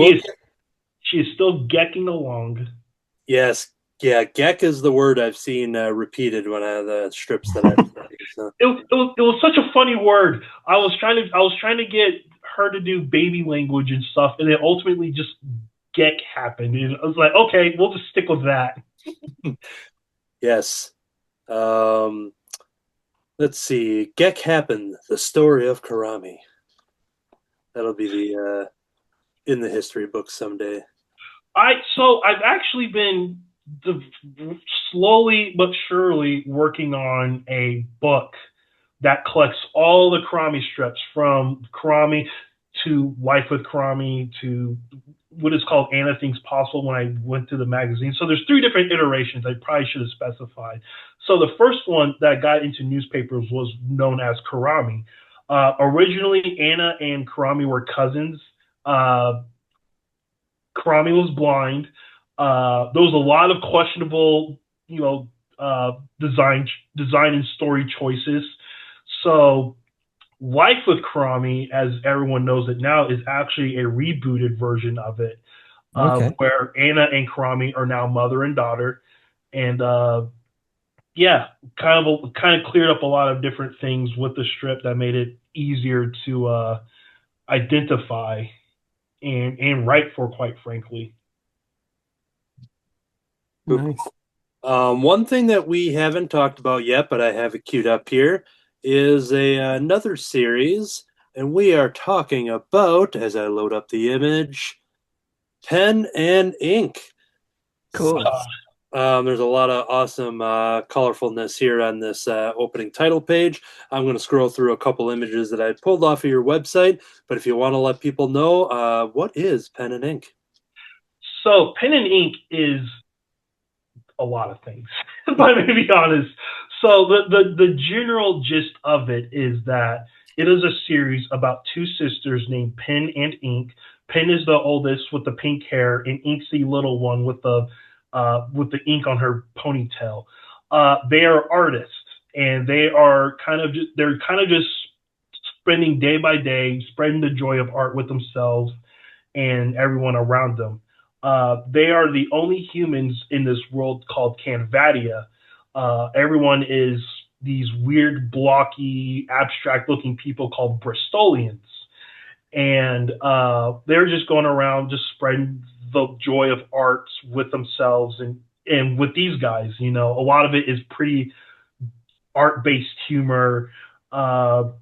she is still gecking along. Yes, yeah, geck is the word I've seen repeated when the strips that I've seen. So. It was such a funny word. I was trying to get her to do baby language and stuff, and then ultimately just geck happened. And I was like, okay, we'll just stick with that. Yes. Let's see. Geck happened. The story of Karami. That'll be the in the history book someday. I've actually been slowly but surely working on a book that collects all the Karami strips, from Karami to Life with Karami to what is called Anna Thinks Possible when I went to the magazine. So there's 3 different iterations. I probably should have specified. So the first one that got into newspapers was known as Karami. Originally, Anna and Karami were cousins. Karami was blind. There was a lot of questionable, design and story choices. So Life with Karami, as everyone knows it now, is actually a rebooted version of it, where Anna and Karami are now mother and daughter, and kind of cleared up a lot of different things with the strip that made it easier to identify and write for, quite frankly. Nice. One thing that we haven't talked about yet, but I have it queued up here, is another series, and we are talking about, as I load up the image, Pen and Ink. Cool. There's a lot of awesome colorfulness here on this opening title page. I'm going to scroll through a couple images that I pulled off of your website, but if you want to let people know, what is Pen and Ink? So Pen and Ink is a lot of things, if I may be honest. So the general gist of it is that it is a series about 2 sisters named Pen and Ink. Pen is the oldest with the pink hair, and Ink's the little one with the ink on her ponytail. They are artists, and they're kind of just spending day by day, spreading the joy of art with themselves and everyone around them. They are the only humans in this world called Canvadia. Everyone is these weird, blocky, abstract-looking people called Bristolians. And they're just going around just spreading the joy of art with themselves and with these guys. A lot of it is pretty art-based humor. I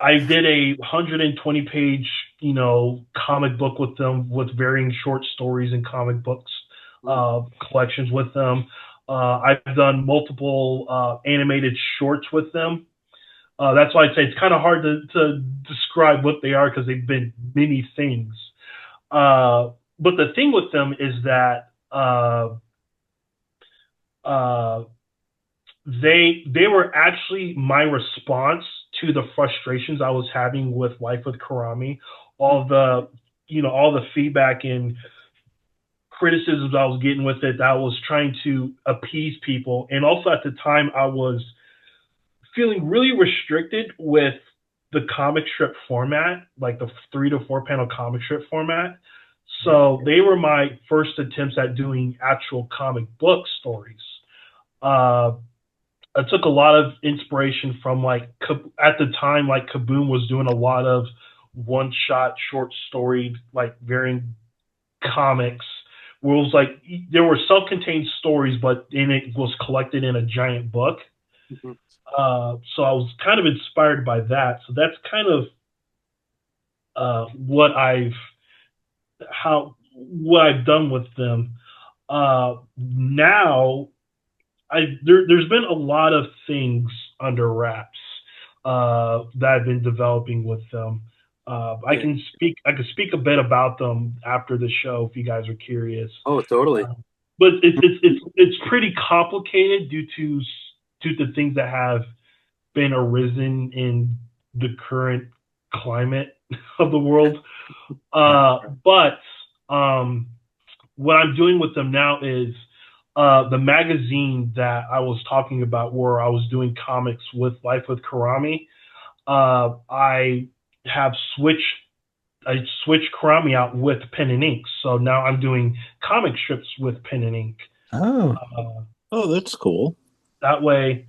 did a 120-page, comic book with them, with varying short stories and comic books collections with them. I've done multiple animated shorts with them. That's why I say it's kind of hard to describe what they are, because they've been many things. But the thing with them is that they were actually my response to the frustrations I was having with Life with Karami. All the feedback and criticisms I was getting with it, I was trying to appease people. And also at the time, I was feeling really restricted with the comic strip format, like the 3 to 4 panel comic strip format. So they were my first attempts at doing actual comic book stories. I took a lot of inspiration from at the time, like Kaboom was doing a lot of one-shot, short-storied, variant comics, where it was there were self-contained stories, but then it was collected in a giant book. Mm-hmm. So I was kind of inspired by that. So that's kind of what I've done with them. Now, there's been a lot of things under wraps that I've been developing with them. I can speak a bit about them after the show if you guys are curious. Oh, totally. But it's pretty complicated due to things that have been arisen in the current climate of the world. But what I'm doing with them now is the magazine that I was talking about, where I was doing comics with Life with Karami. I switched Karami out with pen and ink, so now I'm doing comic strips with pen and ink. Oh, that's cool. That way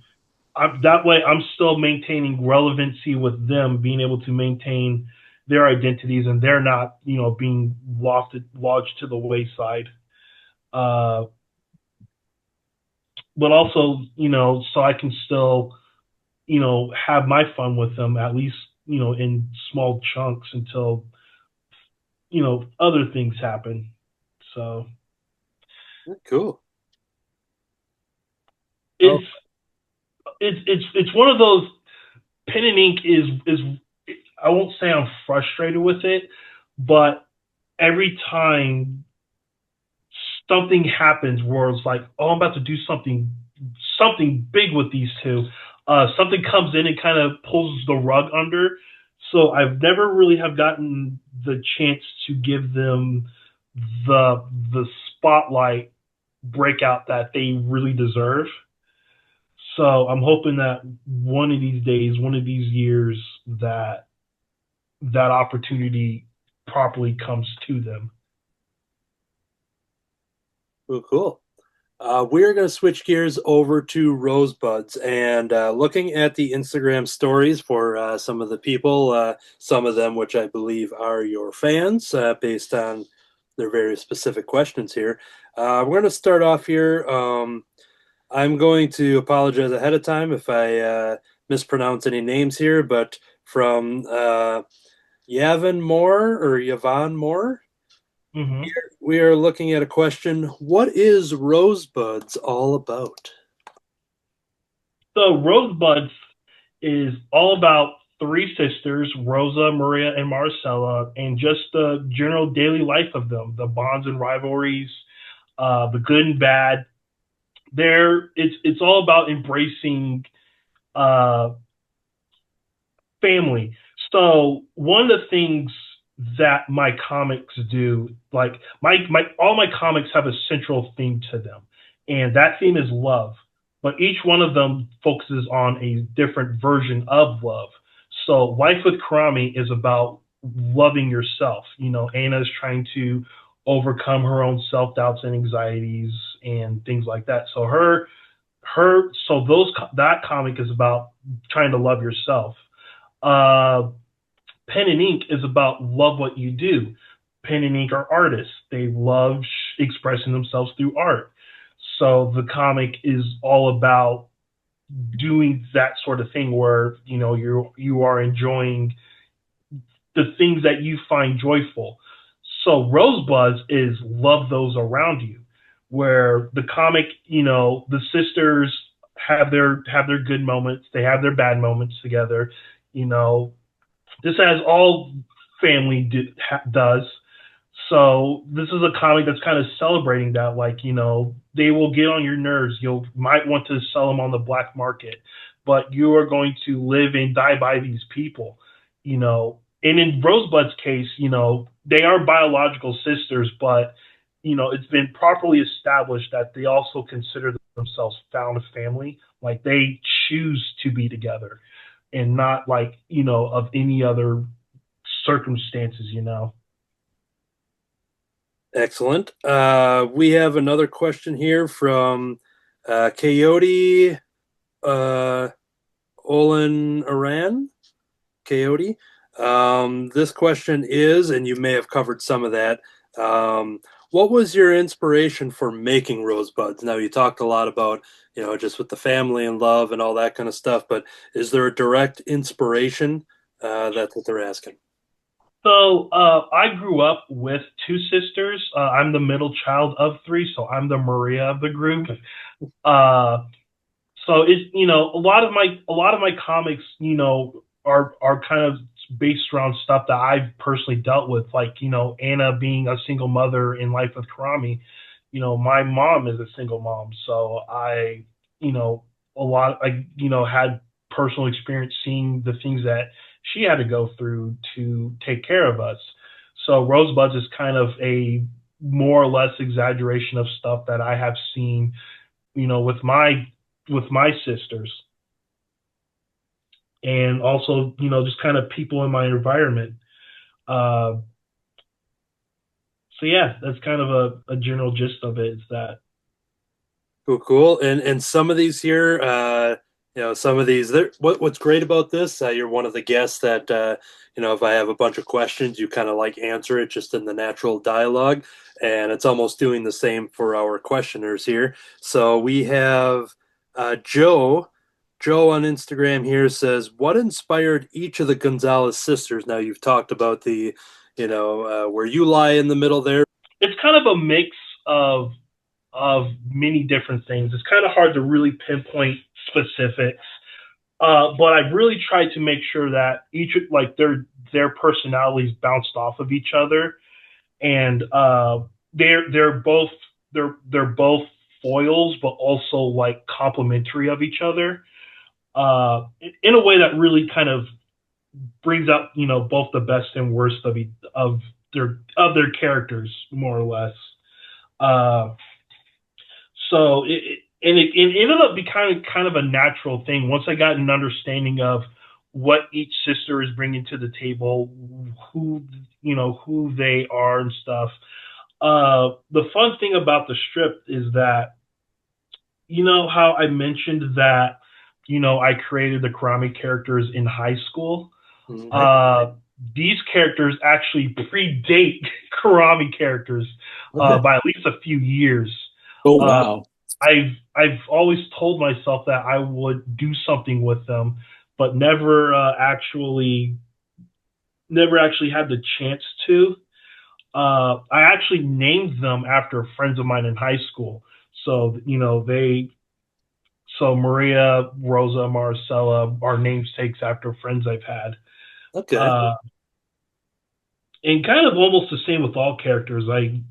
I'm still maintaining relevancy with them, being able to maintain their identities, and they're not, being lodged to the wayside. But also, so I can still, have my fun with them, at least, in small chunks until, other things happen. So cool. It's one of those. Pen and ink is I won't say I'm frustrated with it, but every time something happens where it's like, oh, I'm about to do something big with these two, something comes in and kind of pulls the rug under. So I've never really have gotten the chance to give them the spotlight breakout that they really deserve. So I'm hoping that one of these days, one of these years, that opportunity properly comes to them. Cool. We're going to switch gears over to Rosebuds, and looking at the Instagram stories for some of the people, some of them which I believe are your fans, based on their very specific questions here. We're going to start off here. I'm going to apologize ahead of time if I mispronounce any names here, but from Yavon Moore, Mm-hmm. we are looking at a question. What is Rosebuds all about? So Rosebuds is all about three sisters, Rosa, Maria, and Marcella, and just the general daily life of them, the bonds and rivalries, the good and bad. It's all about embracing family. So one of the things that my comics do, all my comics have a central theme to them, and that theme is love. But each one of them focuses on a different version of love. So Life with Karami is about loving yourself. Anna's trying to overcome her own self-doubts and anxieties and things like that. So that comic is about trying to love yourself. Pen and Ink is about love what you do. Pen and Ink are artists. They love expressing themselves through art. So the comic is all about doing that sort of thing where, you are enjoying the things that you find joyful. So Rosebuds is love those around you, where the comic, the sisters have their good moments, they have their bad moments together. This as all family does. So this is a comic that's kind of celebrating that, they will get on your nerves. You might want to sell them on the black market, but you are going to live and die by these people, And in Rosebud's case, they are biological sisters, but, it's been properly established that they also consider themselves found family. Like, they choose to be together and not of any other circumstances, Excellent. We have another question here from Coyote Olin Aran. Coyote. This question is, and you may have covered some of that. What was your inspiration for making Rosebuds? Now, you talked a lot about, just with the family and love and all that kind of stuff, but is there a direct inspiration? That's what they're asking. So I grew up with two sisters. I'm the middle child of three, so I'm the Maria of the group. So it's a lot of my comics are kind of based around stuff that I've personally dealt with, like Anna being a single mother in Life with Karami. My mom is a single mom, so I had personal experience seeing the things that she had to go through to take care of us. So Rosebuds is kind of a more or less exaggeration of stuff that I have seen, with my sisters, and also just kind of people in my environment. So yeah, that's kind of a general gist of it. Is that Cool. And some of these here, some of these. What's great about this? You're one of the guests that if I have a bunch of questions, you kind of like answer it just in the natural dialogue, and it's almost doing the same for our questioners here. So we have Joe. Joe on Instagram here says, "What inspired each of the Gonzalez sisters?" Now you've talked about the, where you lie in the middle there. It's kind of a mix of many different things. It's kind of hard to really pinpoint specifics, but I've really tried to make sure that each their personalities bounced off of each other, and they're both foils, but also like complementary of each other, in a way that really kind of brings out both the best and worst of their characters, more or less. So it ended up becoming kind of a natural thing once I got an understanding of what each sister is bringing to the table, who they are and stuff. The fun thing about the strip is that, how I mentioned that, I created the Karami characters in high school. Mm-hmm. These characters actually predate Karami characters by at least a few years. Oh wow! I've always told myself that I would do something with them, but never actually had the chance to. I actually named them after friends of mine in high school. So so Maria, Rosa, Marcella are namesakes after friends I've had. Okay. And kind of almost the same with all characters. I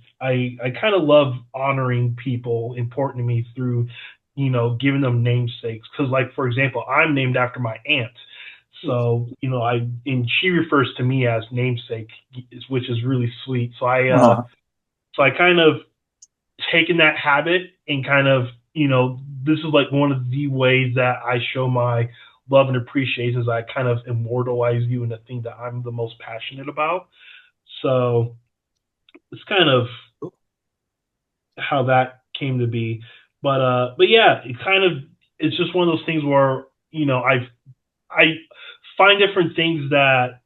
kind of love honoring people important to me through, giving them namesakes. Because, like, for example, I'm named after my aunt. So, and she refers to me as namesake, which is really sweet. So I kind of taken that habit and kind of, this is like one of the ways that I show my love and appreciation, is I kind of immortalize you in the thing that I'm the most passionate about. So it's kind of how that came to be. But yeah, it's just one of those things where, I find different things that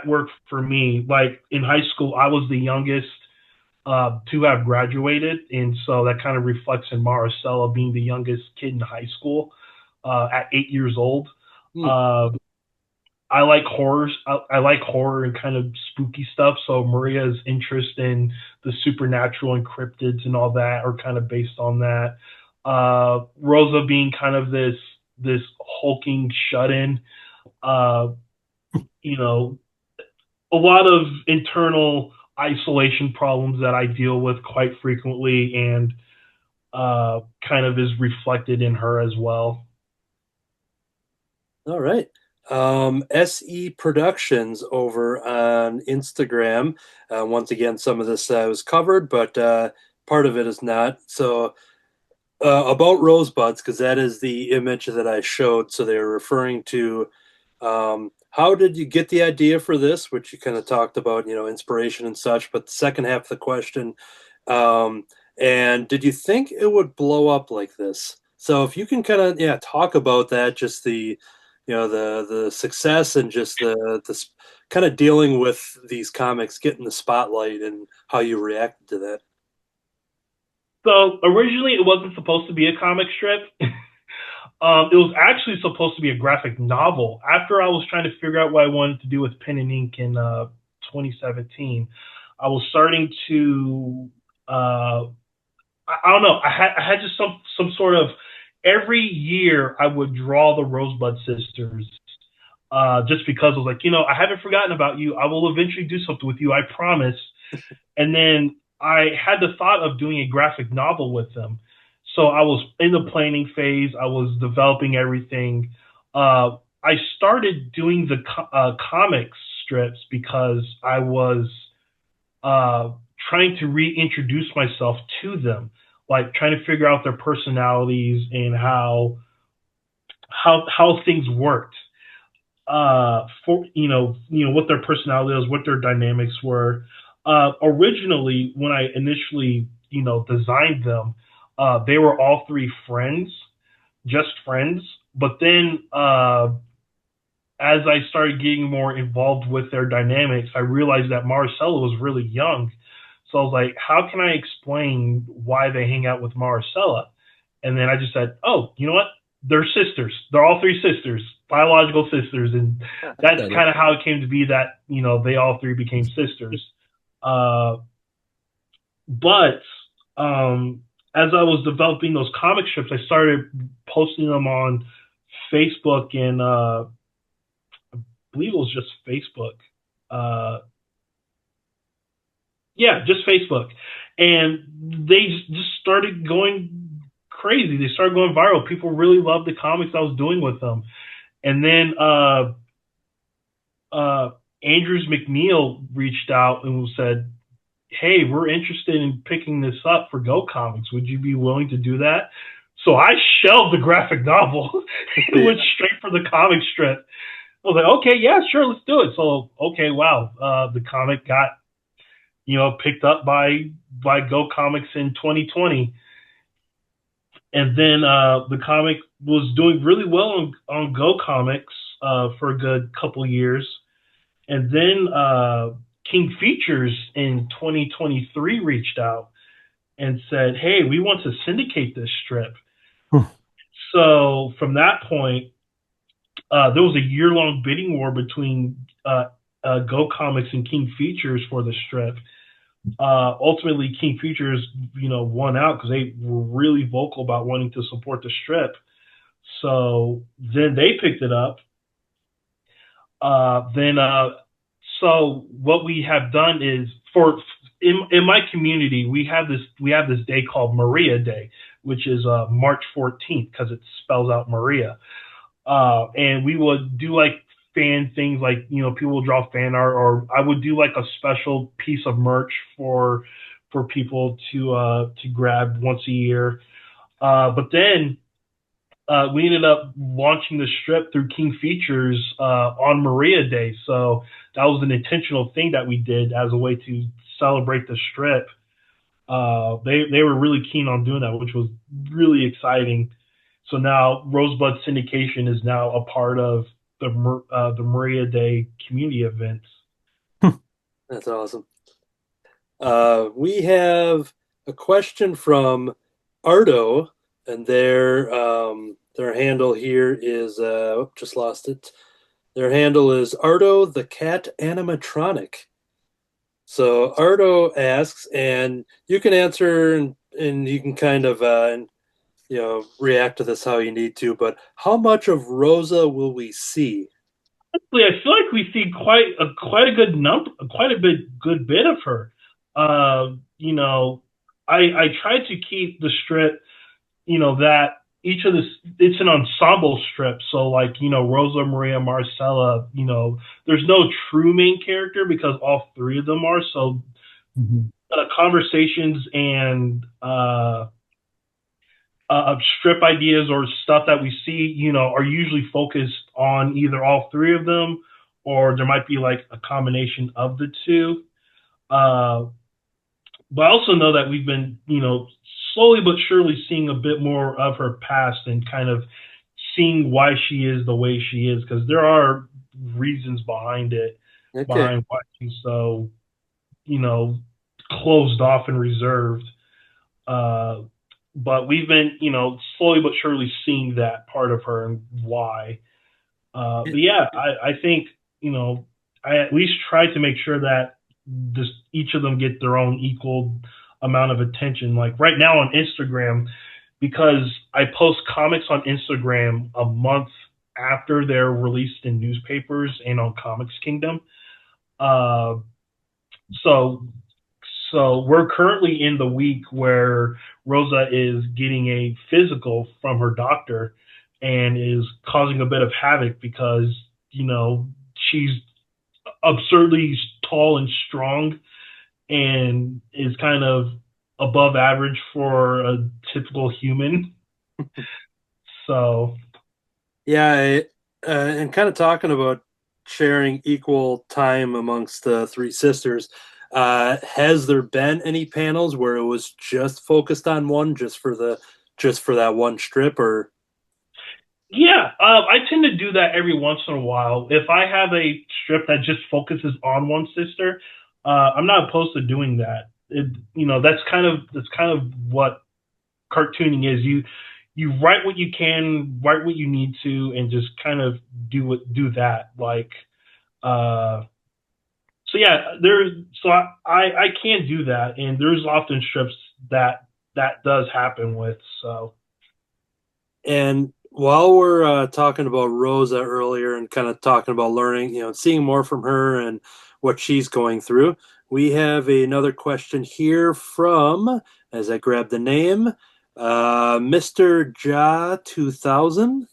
work for me. Like in high school, I was the youngest to have graduated, and so that kind of reflects in Maricela being the youngest kid in high school at 8 years old. I like horrors. I like horror and kind of spooky stuff. So Maria's interest in the supernatural and cryptids and all that are kind of based on that. Rosa being kind of this hulking shut-in. A lot of internal isolation problems that I deal with quite frequently, and kind of is reflected in her as well. All right. SE Productions over on Instagram. Once again, some of this was covered, but part of it is not. So about Rosebuds, because that is the image that I showed. So they're referring to how did you get the idea for this, which you kind of talked about, inspiration and such, but the second half of the question, and did you think it would blow up like this? So if you can kind of, talk about that, just the, the success and just the kind of dealing with these comics getting the spotlight and how you reacted to that. So originally it wasn't supposed to be a comic strip. It was actually supposed to be a graphic novel. After I was trying to figure out what I wanted to do with pen and ink in 2017, I was starting to, I don't know, I had just some sort of, every year I would draw the Rosebud Sisters, just because I was like, I haven't forgotten about you. I will eventually do something with you, I promise. And then I had the thought of doing a graphic novel with them. So I was in the planning phase. I was developing everything. I started doing the comic strips because I was trying to reintroduce myself to them, like trying to figure out their personalities and how things worked. For what their personality is, what their dynamics were. Originally, when I initially designed them, they were all three friends, just friends. But then, as I started getting more involved with their dynamics, I realized that Marcella was really young. So I was like, how can I explain why they hang out with Marcella? And then I just said, oh, you know what? They're sisters. They're all three sisters, biological sisters. And that's kind of how it came to be that, they all three became sisters. But as I was developing those comic strips, I started posting them on Facebook, and I believe it was just Facebook. Just Facebook. And they just started going crazy. They started going viral. People really loved the comics I was doing with them. And then Andrews McNeil reached out and said, hey, we're interested in picking this up for Go Comics. Would you be willing to do that? So I shelved the graphic novel and went straight for the comic strip. I was like, okay, yeah, sure, let's do it. So, okay, wow. The comic got, picked up by Go Comics in 2020. And then the comic was doing really well on Go Comics for a good couple years. And then King Features in 2023 reached out and said, hey, we want to syndicate this strip. So from that point, there was a year-long bidding war between Go Comics and King Features for the strip. Ultimately, King Features, won out because they were really vocal about wanting to support the strip. So then they picked it up. So what we have done is in my community, we have this day called Maria Day, which is March 14th because it spells out Maria. And we would do like fan things, like, people will draw fan art, or I would do like a special piece of merch for people to grab once a year. But then we ended up launching the strip through King Features on Maria Day. So that was an intentional thing that we did as a way to celebrate the strip. They were really keen on doing that, which was really exciting. So now Rosebud Syndication is now a part of the Maria Day community events. That's awesome. We have a question from Ardo, and their handle here is just lost it. Their handle is Ardo the Cat Animatronic. So Ardo asks, and you can answer and you can kind of react to this how you need to, but how much of Rosa will we see? Honestly, I feel like we see quite a good number, good bit of her. I tried to keep the strip, that each of this, it's an ensemble strip. So like, Rosa, Maria, Marcella, there's no true main character because all three of them are. So conversations and strip ideas or stuff that we see, are usually focused on either all three of them or there might be like a combination of the two. But I also know that we've been, slowly but surely seeing a bit more of her past and kind of seeing why she is the way she is, because there are reasons behind it, behind why she's so, closed off and reserved. But we've been, slowly but surely seeing that part of her and why. But yeah, I think, I at least try to make sure that each of them get their own equal amount of attention. Like right now on Instagram, because I post comics on Instagram a month after they're released in newspapers and on Comics Kingdom. So we're currently in the week where Rosa is getting a physical from her doctor and is causing a bit of havoc because, she's absurdly tall and strong and is kind of above average for a typical human. So, yeah, and kind of talking about sharing equal time amongst the three sisters. Has there been any panels where it was just focused on one, just for that one strip, or? Yeah, I tend to do that every once in a while. If I have a strip that just focuses on one sister, I'm not opposed to doing that. That's kind of what cartooning is. You write what you can, write what you need to, and just kind of do that. Like, so yeah, I can do that, and there's often strips that does happen with. So, and while we're talking about Rosa earlier and kind of talking about learning, seeing more from her and what she's going through, we have another question here from, as I grab the name, Mr. Ja 2000.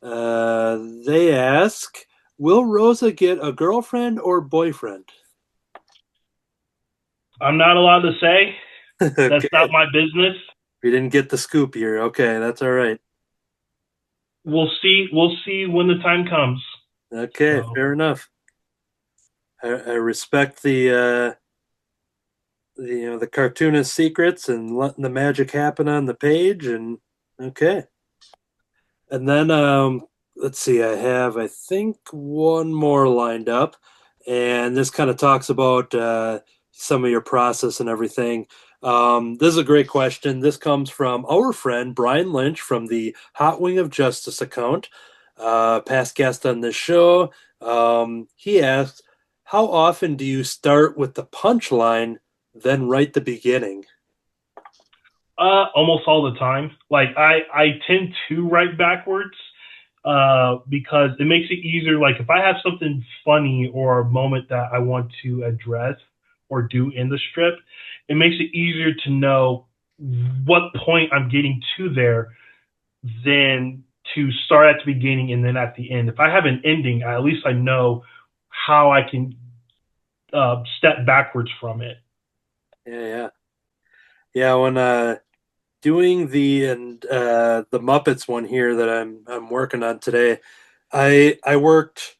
They ask, will Rosa get a girlfriend or boyfriend? I'm not allowed to say. Okay. That's not my business. We didn't get the scoop here. Okay, that's all right. We'll see when the time comes. Okay, so, fair enough. I respect the cartoonist secrets and letting the magic happen on the page. And okay, and then let's see. I think one more lined up, and this kind of talks about some of your process and everything. This is a great question. This comes from our friend Brian Lynch from the Hot Wing of Justice account, past guest on this show. He asks, how often do you start with the punchline, then write the beginning? Almost all the time. Like I tend to write backwards because it makes it easier. Like if I have something funny or a moment that I want to address or do in the strip, it makes it easier to know what point I'm getting to there than to start at the beginning and then at the end. If I have an ending, at least I know how I can step backwards from it. Yeah. When doing the Muppets one here that I'm working on today, I worked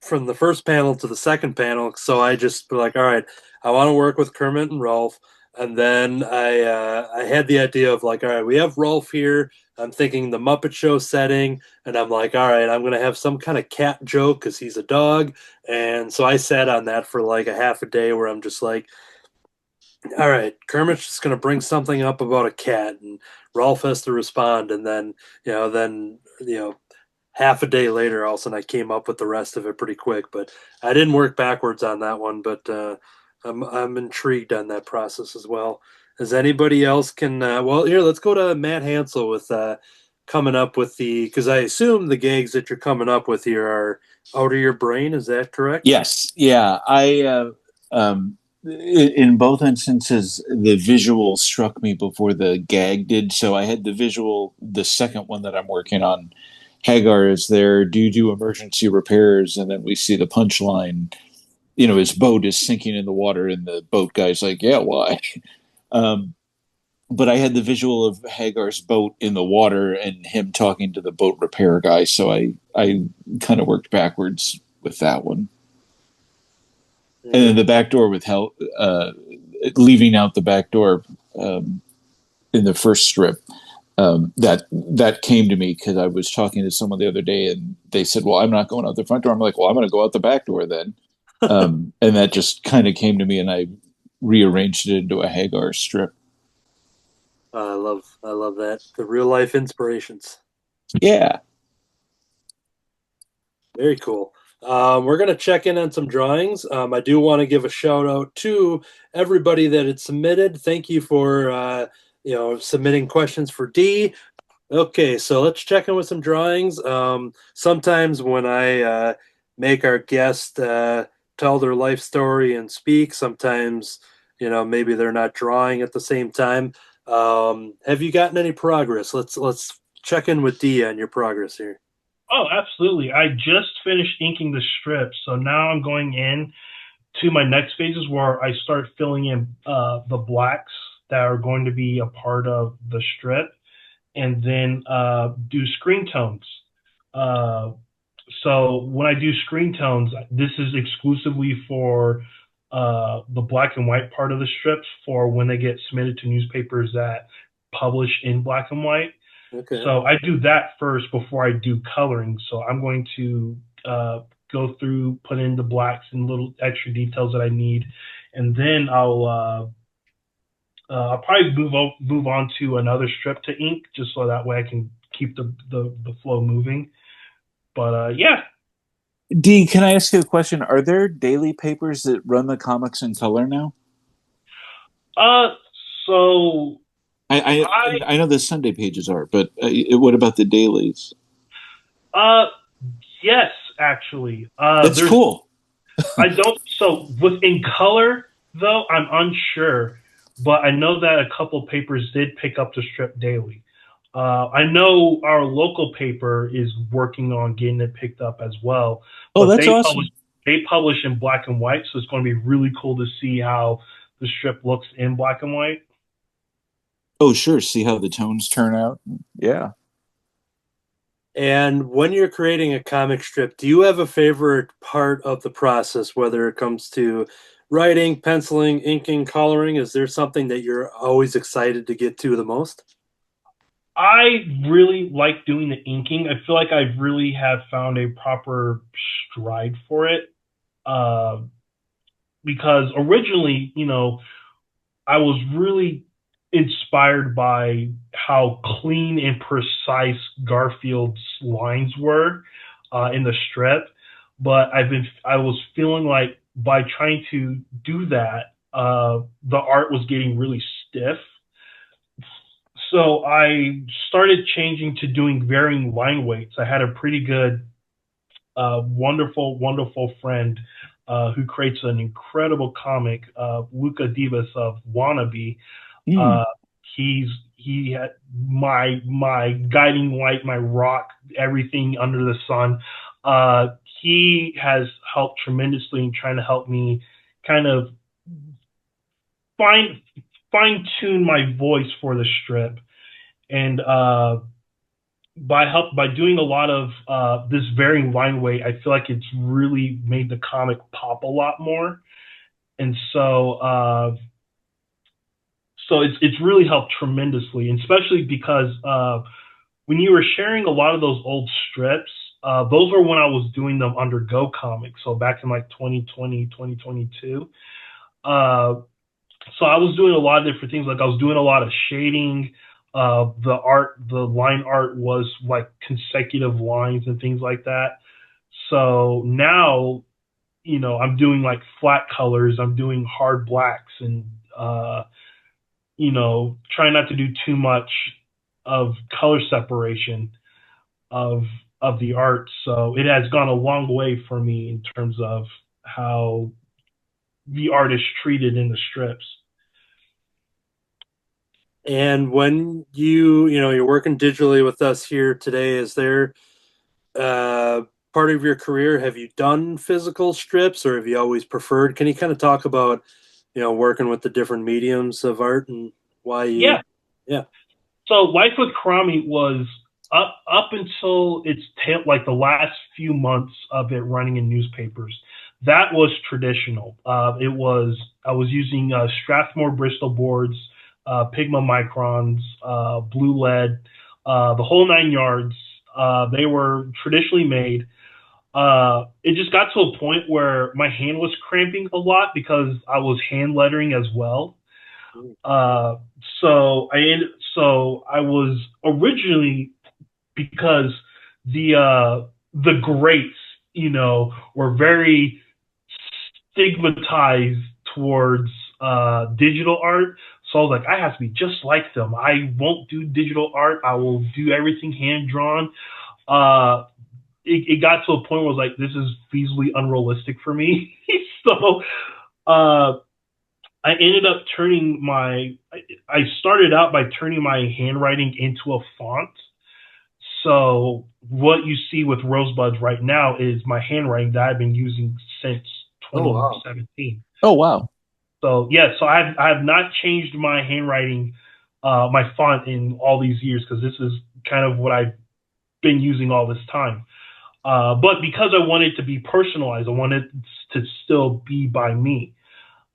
from the first panel to the second panel, so I just be like, all right, I want to work with Kermit and Rolf. And then I had the idea of like, all right, we have Rolf here. I'm thinking the Muppet Show setting, and I'm like, all right, I'm going to have some kind of cat joke because he's a dog. And so I sat on that for like a half a day where I'm just like, all right, Kermit's just going to bring something up about a cat, and Rolf has to respond. And then, half a day later, all of a sudden I came up with the rest of it pretty quick. But I didn't work backwards on that one, but I'm intrigued on that process as well. As anybody else can, here, let's go to Matt Hansel with coming up with because I assume the gags that you're coming up with here are out of your brain. Is that correct? Yes. Yeah. In both instances, the visual struck me before the gag did. So I had the visual, the second one that I'm working on. Hagar is there due to emergency repairs, and then we see the punchline. His boat is sinking in the water, and the boat guy's like, yeah, why? But I had the visual of Hagar's boat in the water and him talking to the boat repair guy, so I kind of worked backwards with that one. And then the back door with leaving out the back door in the first strip. That came to me because I was talking to someone the other day, and they said, "Well, I'm not going out the front door." I'm like, "Well, I'm going to go out the back door then." And that just kind of came to me, and I rearranged it into a Hagar strip. I love that. The real life inspirations. Yeah. Very cool. We're going to check in on some drawings. I do want to give a shout out to everybody that had submitted. Thank you for submitting questions for Dee. Okay, so let's check in with some drawings. Sometimes when I make our guest tell their life story and speak, sometimes maybe they're not drawing at the same time. Have you gotten any progress? Let's check in with Dee on your progress here. Oh, absolutely. I just finished inking the strip, so now I'm going in to my next phases where I start filling in the blacks that are going to be a part of the strip, and then do screen tones. So when I do screen tones, this is exclusively for the black and white part of the strips for when they get submitted to newspapers that publish in black and white. Okay. So I do that first before I do coloring. So I'm going to go through, put in the blacks and little extra details that I need, and then I'll probably move on to another strip to ink, just so that way I can keep the flow moving. But yeah. Dee, can I ask you a question? Are there daily papers that run the comics in color now? So I know the Sunday pages are, but what about the dailies? Yes, actually. That's cool. I don't. So within color, though, I'm unsure, but I know that a couple papers did pick up the strip daily. I know our local paper is working on getting it picked up as well. Oh, that's awesome. They publish in black and white, so it's going to be really cool to see how the strip looks in black and white. Oh, sure. See how the tones turn out. Yeah. And when you're creating a comic strip, do you have a favorite part of the process, whether it comes to writing, penciling, inking, coloring? Is there something that you're always excited to get to the most? I really like doing the inking. I feel like I really have found a proper stride for it. Because originally, I was really inspired by how clean and precise Garfield's lines were in the strip, but I was feeling like by trying to do that, the art was getting really stiff. So I started changing to doing varying line weights. I had a pretty good, wonderful friend who creates an incredible comic, Luca Divas of Wannabe. He had my guiding light, my rock, everything under the sun. He has helped tremendously in trying to help me kind of fine tune my voice for the strip, and by doing a lot of this varying line weight, I feel like it's really made the comic pop a lot more, and so it's really helped tremendously, and especially because when you were sharing a lot of those old strips, those were when I was doing them under Go Comics, so back in like 2020, 2022. So I was doing a lot of different things. Like I was doing a lot of shading. The line art was like consecutive lines and things like that. So now, I'm doing like flat colors. I'm doing hard blacks and, trying not to do too much of color separation of the art. So it has gone a long way for me in terms of how the art is treated in the strips. And when you're working digitally with us here today, is there part of your career, have you done physical strips, or have you always preferred? Can you kind of talk about working with the different mediums of art and why you? Yeah. So Life with Karami was up until its like the last few months of it running in newspapers, that was traditional. I was using Strathmore Bristol boards, Pigma microns, blue lead, the whole 9 yards. They were traditionally made. It just got to a point where my hand was cramping a lot because I was hand lettering as well. So I was originally, because the greats, were very stigmatized towards digital art. So I was like, I have to be just like them. I won't do digital art. I will do everything hand drawn. It got to a point where I was like, this is feasibly unrealistic for me. So I ended up I started out by turning my handwriting into a font. So what you see with Rosebuds right now is my handwriting that I've been using since 2017. Oh, wow. So yeah, so I have not changed my handwriting, my font in all these years, because this is kind of what I've been using all this time. But because I wanted to be personalized, I wanted to still be by me.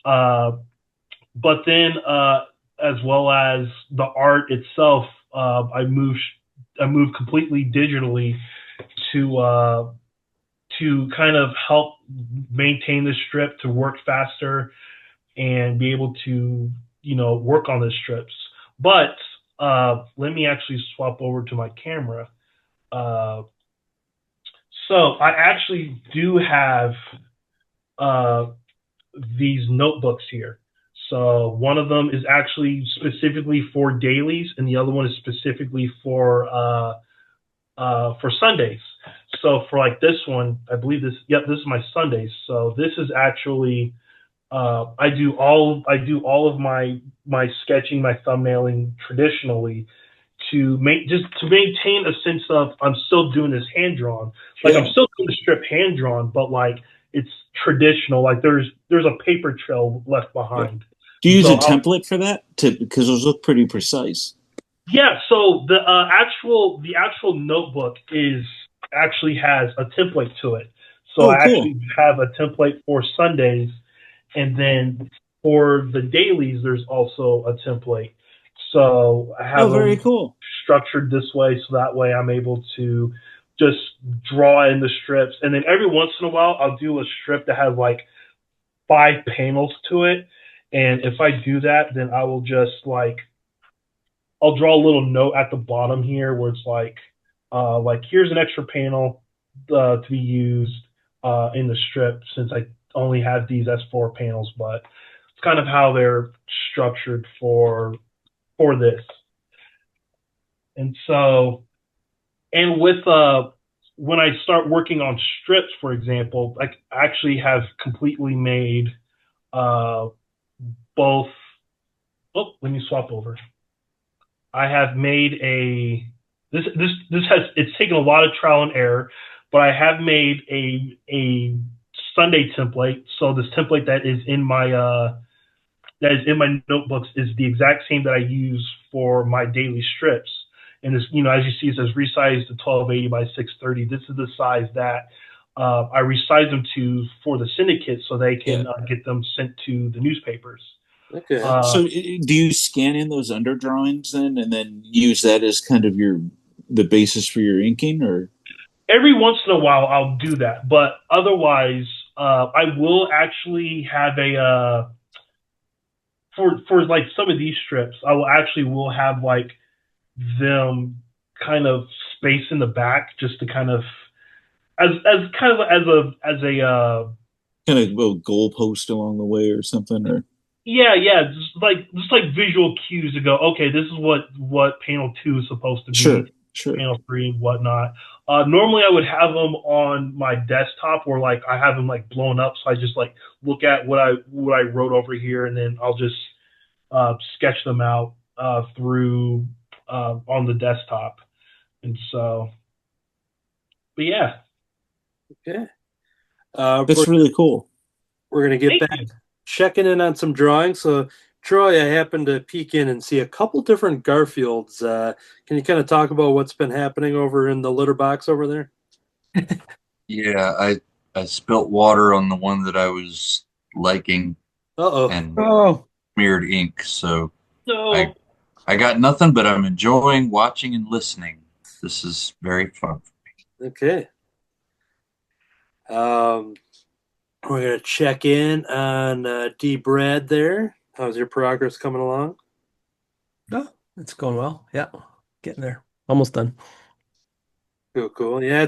But then, as well as the art itself, I moved completely digitally to kind of help maintain the strip, to work faster and be able to, work on the strips. But let me actually swap over to my camera. So I actually do have these notebooks here. So one of them is actually specifically for dailies, and the other one is specifically for Sundays. So for like this one, I believe this is my Sundays. So this is actually I do all of my sketching, my thumbnailing traditionally, to maintain a sense of I'm still doing this hand drawn. Like I'm still doing the strip hand drawn, but like it's traditional. Like there's a paper trail left behind. Do you use a template for that? Because those look pretty precise. Yeah. So the actual notebook actually has a template to it. So I actually have a template for Sundays, and then for the dailies, there's also a template. So I have very cool. Structured this way, so that way I'm able to just draw in the strips. And then every once in a while, I'll do a strip that has like 5 panels to it. And if I do that, then I will just I'll draw a little note at the bottom here where it's like here's an extra panel to be used in the strip, since I only have these as 4 panels, but it's kind of how they're structured for this. And so, and with when I start working on strips, for example, I actually have completely made both. Oh, let me swap over. I have made it's taken a lot of trial and error, but I have made a Sunday template. So this template that is in my notebooks is the exact same that I use for my daily strips. And this, as you see, it says resized to 1280 by 630. This is the size that I resize them to for the syndicate, so they can get them sent to the newspapers. Okay. So do you scan in those underdrawings then, and then use that as kind of the basis for your inking, or? Every once in a while I'll do that, but otherwise I will actually have a for like some of these strips, I will have like them kind of space in the back, just to kind of as a kind of a goalpost along the way or something, or just like visual cues to go, okay, this is what panel 2 is supposed to be. Sure. Panel 3 and whatnot. Normally I would have them on my desktop, or like I have them like blown up, so I just like look at what I wrote over here, and then I'll just sketch them out through on the desktop. And so, but yeah. Okay. That's really cool. We're gonna get back checking in on some drawings. So Troy, I happened to peek in and see a couple different Garfields. Can you kind of talk about what's been happening over in the litter box over there? Yeah, I spilt water on the one that I was liking Uh-oh. and Oh, smeared ink. So So I I got nothing, but I'm enjoying watching and listening. This is very fun. Okay. Um, we're gonna check in on D. Brad there. How's your progress coming along? no, it's going well. Yeah, getting there. Almost done. Cool, cool. Yeah,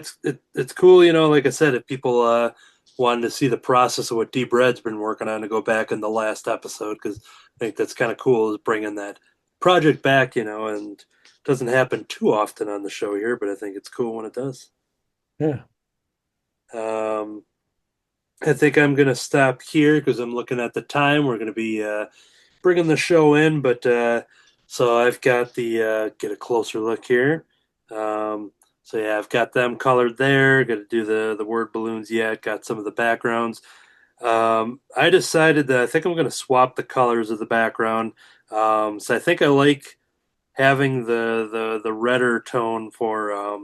it's cool. Like I said, if people wanted to see the process of what D. Brad's been working on, to go back in the last episode, because I think that's kind of cool, is bringing that project back. And it doesn't happen too often on the show here, but I think it's cool when it does. Yeah. I think I'm going to stop here because I'm looking at the time. We're going to be bringing the show in, but so I've got the get a closer look here. So yeah, I've got them colored there. Got to do the word balloons yet. Got some of the backgrounds. I decided that I think I'm going to swap the colors of the background. So I think I like having the redder tone for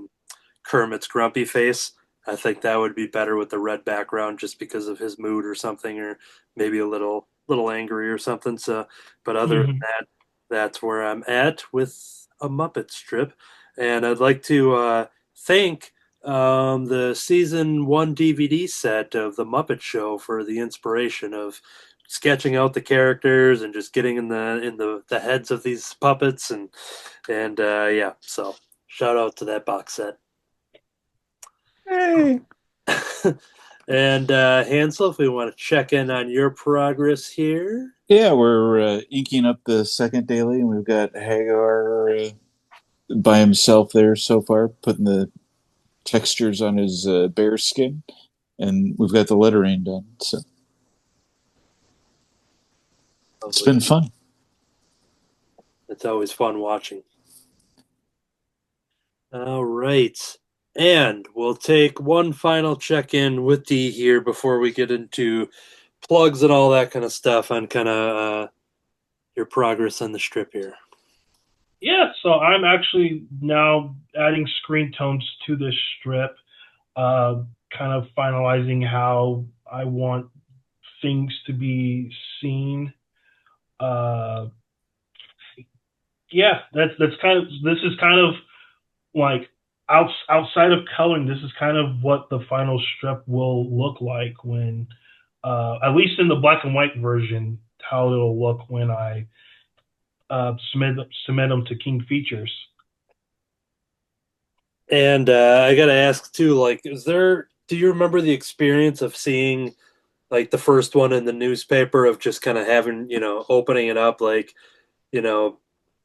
Kermit's grumpy face. I think that would be better with the red background, just because of his mood or something, or maybe a little angry or something. So, but other than that, that's where I'm at with a Muppet strip, and I'd like to thank the season 1 DVD set of the Muppet Show for the inspiration of sketching out the characters and just getting in the heads of these puppets, and yeah. So shout out to that box set. Hey. And Hansel, if we want to check in on your progress here. Yeah, we're inking up the second daily, and we've got Hagar by himself there so far, putting the textures on his bear skin, and we've got the lettering done. So it's been fun. It's always fun watching. All right. And we'll take one final check-in with Dee here before we get into plugs and all that kind of stuff on kind of your progress on the strip here. yeah, so I'm actually now adding screen tones to this strip, kind of finalizing how I want things to be seen. Yeah, that's kind of, this is kind of like outside of coloring, this is kind of what the final strip will look like when, at least in the black and white version, how it'll look when I submit them to King Features. And I got to ask too, like, do you remember the experience of seeing like the first one in the newspaper, of just kind of having, opening it up, like,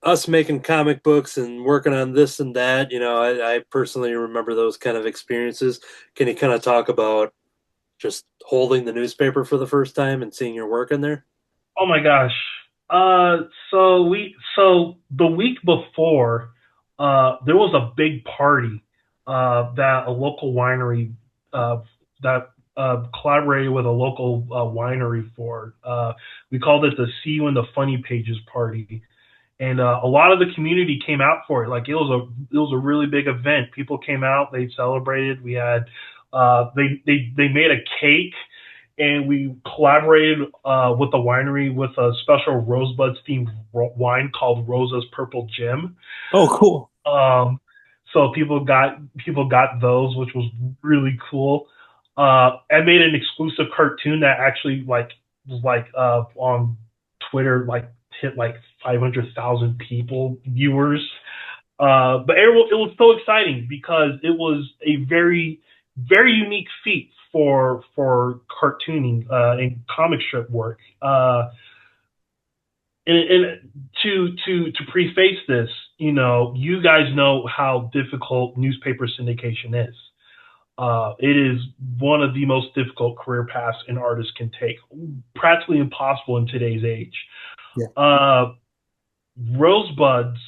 us making comic books and working on this and that? I personally remember those kind of experiences. Can you kind of talk about just holding the newspaper for the first time and seeing your work in there? Oh my gosh. So the week before, there was a big party that a local winery that collaborated with a local winery for. We called it the See You in the Funny Pages party, and a lot of the community came out for it. Like, it was a really big event. People came out, they celebrated. We had they made a cake, and we collaborated with the winery with a special Rosebuds themed wine called Rosa's Purple Gem. Oh, cool. So people got those, which was really cool. I made an exclusive cartoon that actually was on Twitter, hit 500,000 people, viewers. But it was so exciting because it was a very, very unique feat for cartooning and comic strip work. And to preface this, you guys know how difficult newspaper syndication is. It is one of the most difficult career paths an artist can take, practically impossible in today's age. Yeah. Rosebuds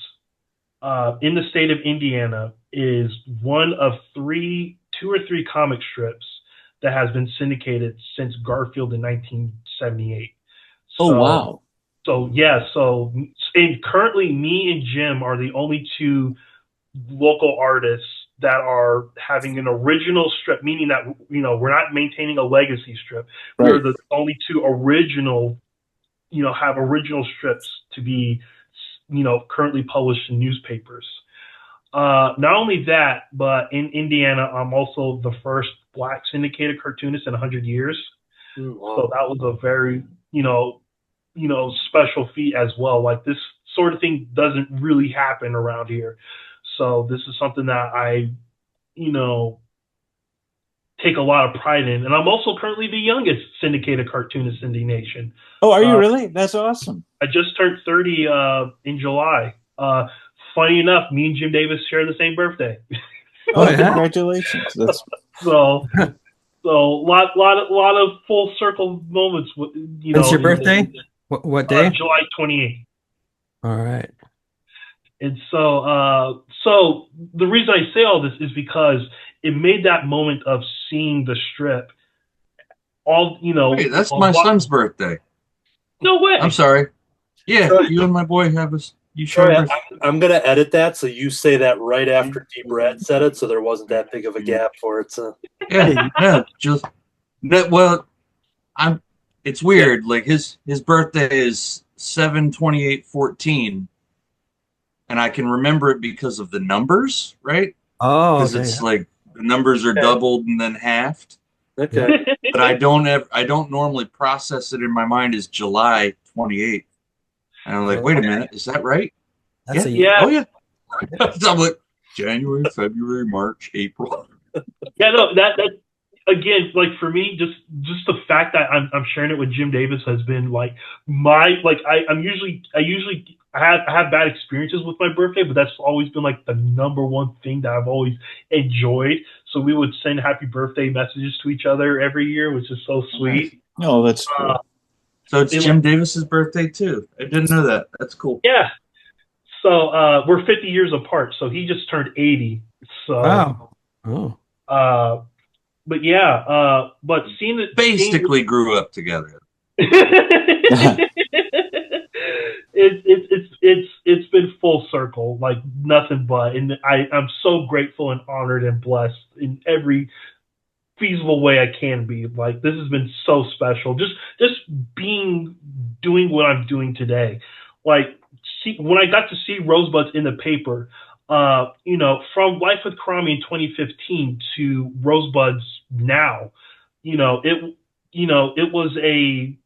in the state of Indiana is one of two or three comic strips that has been syndicated since Garfield in 1978. Oh, wow. So yeah, and currently me and Jim are the only two local artists that are having an original strip, meaning that we're not maintaining a legacy strip. Right. We're the only two original, have original strips to be, currently published in newspapers. Not only that, but in Indiana, I'm also the first Black syndicated cartoonist in 100 years. Wow. So that was a very, special feat as well. Like, this sort of thing doesn't really happen around here. So this is something that I, take a lot of pride in. And I'm also currently the youngest syndicated cartoonist in the nation. Oh, are you really? That's awesome. I just turned 30 in July. Funny enough, me and Jim Davis share the same birthday. Oh, yeah? Congratulations. That's so lot of full circle moments. When's your birthday? What day? July 28th. All right. And so the reason I say all this is because it made that moment of seeing the strip. Hey, that's my son's birthday. No way. I'm sorry. Yeah, you and my boy have us. You sure? I'm gonna edit that so you say that right after D. Brad said it, so there wasn't that big of a gap for it. So yeah, just that. Well, It's weird. Like his birthday is 7/28/14, and I can remember it because of the numbers, right? Oh, because it's like the numbers are doubled and then halved. Okay, but I don't normally process it in my mind as July 28th. And I'm like, wait a minute, is that right? That's Oh yeah. I'm like January, February, March, April. Yeah, no, that again, like for me, just the fact that I'm sharing it with Jim Davis has been like I have bad experiences with my birthday, but that's always been like the number one thing that I've always enjoyed. So we would send happy birthday messages to each other every year, which is so sweet. No, that's cool. So it's Jim Davis's birthday too. I didn't know that. That's cool. Yeah. So we're 50 years apart. So he just turned 80. So wow. Oh. But yeah, but seeing it basically grew up together. It's been full circle, like nothing but, and I'm so grateful and honored and blessed in every feasible way I can be. Like this has been so special. Just doing what I'm doing today. Like when I got to see Rosebuds in the paper, from Life with Karami in 2015 to Rosebuds now, it was a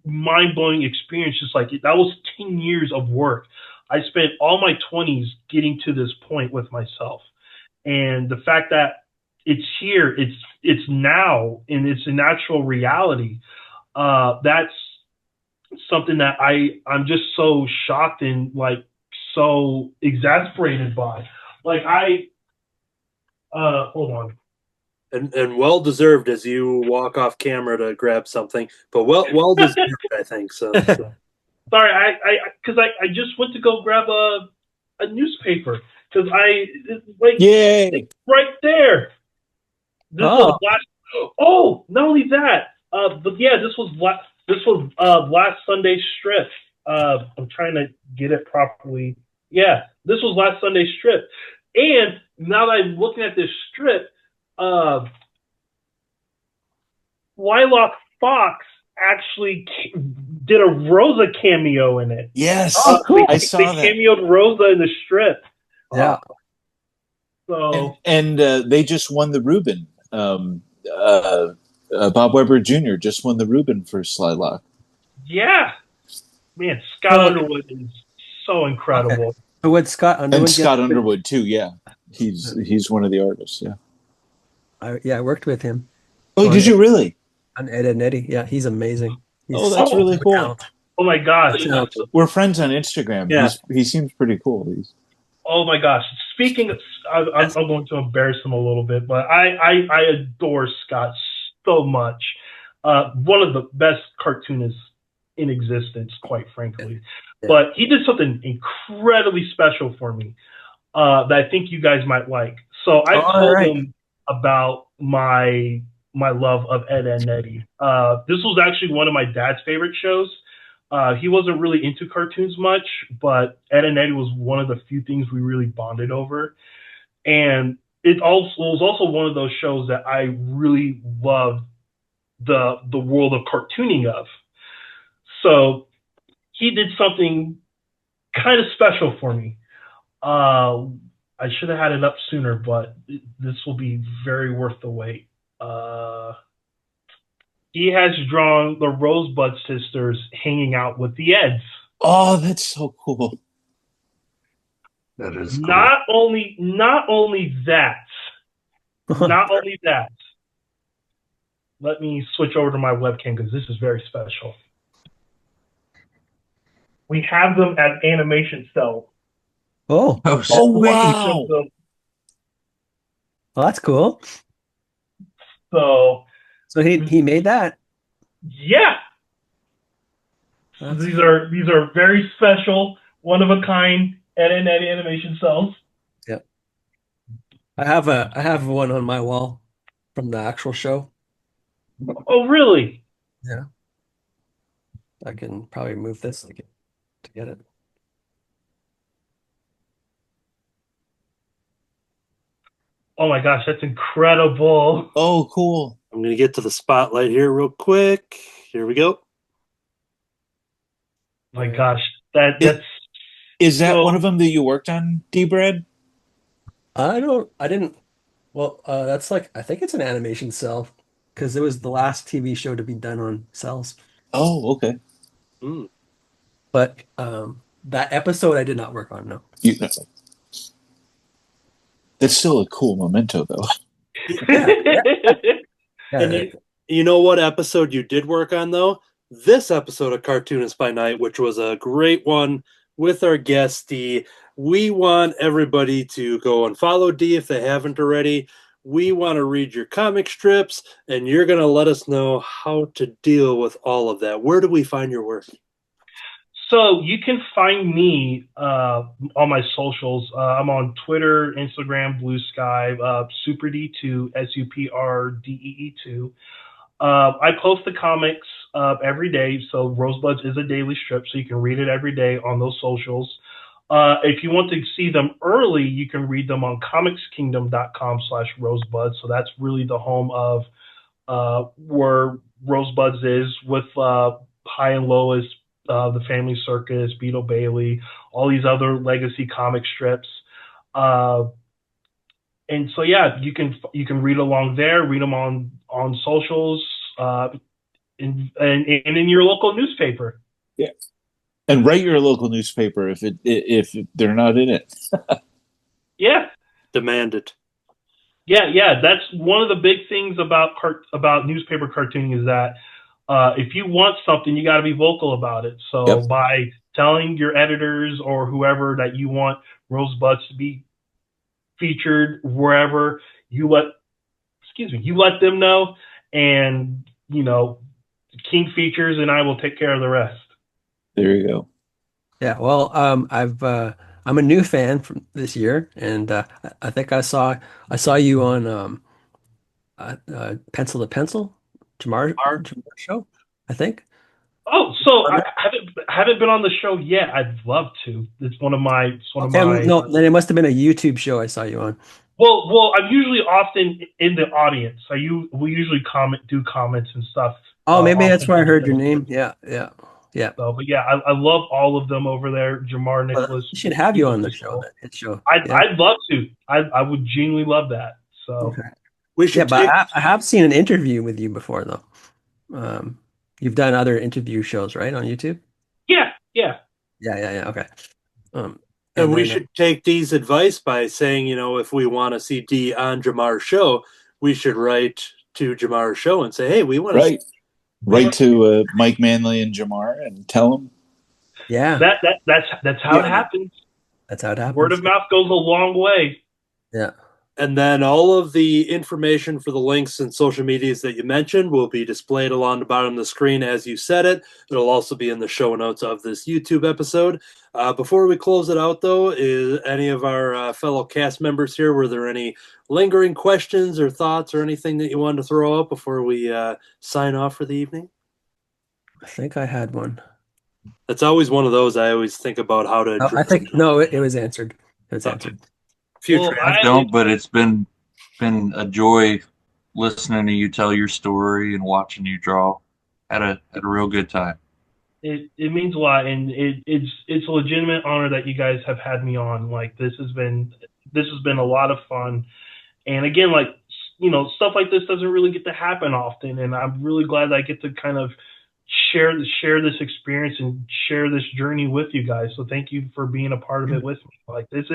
mind-blowing experience. Just like that was 10 years of work. I spent all my 20s getting to this point with myself, and the fact that it's here, it's now, and it's a natural reality. That's something that I'm just so shocked and like so exasperated by. Like hold on. And well deserved as you walk off camera to grab something, but well deserved, I think so. Sorry, because I just went to go grab a newspaper because yay, right there. This was last. Oh, not only that, but yeah, this was last Sunday's strip. I'm trying to get it properly. Yeah, this was last Sunday's strip, and now that I'm looking at this strip, Lilac Fox actually did a Rosa cameo in it. Yes, cool. I saw that. They cameoed Rosa in the strip. Yeah. So and they just won the Reuben. Bob Weber Jr. just won the Reuben for Slylock. Yeah, man, Scott Underwood is so incredible. Okay. So what Scott Underwood? And Scott Underwood too. Yeah, he's one of the artists. Yeah. I worked with him. Oh, did you really? On Ed and Eddie. Yeah, he's amazing. That's really cool. Talent. Oh my gosh, we're friends on Instagram. Yeah. He seems pretty cool. Oh my gosh! Speaking of, I'm going to embarrass him a little bit, but I adore Scott so much. One of the best cartoonists in existence, quite frankly. Yeah. But he did something incredibly special for me that I think you guys might like. So I told him about my love of Ed and Eddie. This was actually one of my dad's favorite shows. He wasn't really into cartoons much, but Ed and Eddie was one of the few things we really bonded over. And it was also one of those shows that I really loved the world of cartooning of. So he did something kind of special for me. I should have had it up sooner, but this will be very worth the wait. He has drawn the Rosebud sisters hanging out with the Eds. Oh, that's so cool. That is cool. Not only that. Not only that. Let me switch over to my webcam because this is very special. We have them as animation cells. Oh, wow. Well, that's cool. So he made that. Yeah. These are very special, one of a kind Ed and Eddie animation cells. Yep. I have one on my wall from the actual show. Oh, really? Yeah. I can probably move this to get it. Oh my gosh, that's incredible. Oh, cool. I'm going to get to the spotlight here real quick. Here we go. My gosh, that's Is that one of them that you worked on, D-Brad? I didn't. Well, that's like, I think it's an animation cell because it was the last TV show to be done on cells. Oh, okay. But that episode I did not work on, no. That's still a cool memento, though. Yeah. And you know what episode you did work on, though? This episode of Cartoonist by Night, which was a great one with our guest, Dee. We want everybody to go and follow Dee if they haven't already. We want to read your comic strips, and you're going to let us know how to deal with all of that. Where do we find your work? So you can find me on my socials. I'm on Twitter, Instagram, Blue Sky, Supr Dee 2, SUPRDEE 2. I post the comics every day. So Rosebuds is a daily strip, so you can read it every day on those socials. If you want to see them early, you can read them on comicskingdom.com/rosebuds. So that's really the home of where Rosebuds is with High and Low is the Family Circus, Beetle Bailey, all these other legacy comic strips. And so, yeah, you can read along there, read them on socials, and in your local newspaper. Yeah, and write your local newspaper if they're not in it. Yeah, Demand it. Yeah. That's one of the big things about newspaper cartooning is that if you want something, you got to be vocal about it. So by telling your editors or whoever that you want Rosebuds to be featured wherever, you let them know, and King Features and I will take care of the rest. There you go. Yeah, well, I'm a new fan from this year, and I think I saw you on Pencil to Pencil, Jamar show, I think. Oh, so I haven't been on the show yet. I'd love to. It's one of my. No, then it must have been a YouTube show I saw you on. Well, I'm usually often in the audience. We usually do comments and stuff. Oh, maybe that's where I heard your name. Yeah. So, but yeah, I love all of them over there. Jamar, Nicholas. We should have you on the show. I'd love to. I would genuinely love that. So okay. We should. But I have seen an interview with you before, though. You've done other interview shows, right, on YouTube? Yeah. Okay. And we should take Dee's advice by saying, if we want to see Dee on Jamar's show, we should write to Jamar's show and say, hey, we want to write to Mike Manley and Jamar and tell them. Yeah. That's how it happens. That's how it happens. Word of mouth goes a long way. Yeah. And then all of the information for the links and social medias that you mentioned will be displayed along the bottom of the screen as you said it. It'll also be in the show notes of this YouTube episode. Before we close it out, though, is any of our fellow cast members here, were there any lingering questions or thoughts or anything that you wanted to throw out before we sign off for the evening? I think I had one. That's always one of those. I always think about how to. I think no, it was answered. It was answered. Future. I don't, but it's been a joy listening to you tell your story and watching you draw. Had a real good time. It means a lot, and it's a legitimate honor that you guys have had me on. Like this has been a lot of fun, and again, like stuff like this doesn't really get to happen often, and I'm really glad that I get to kind of share this experience and share this journey with you guys. So thank you for being a part of it with me. Like this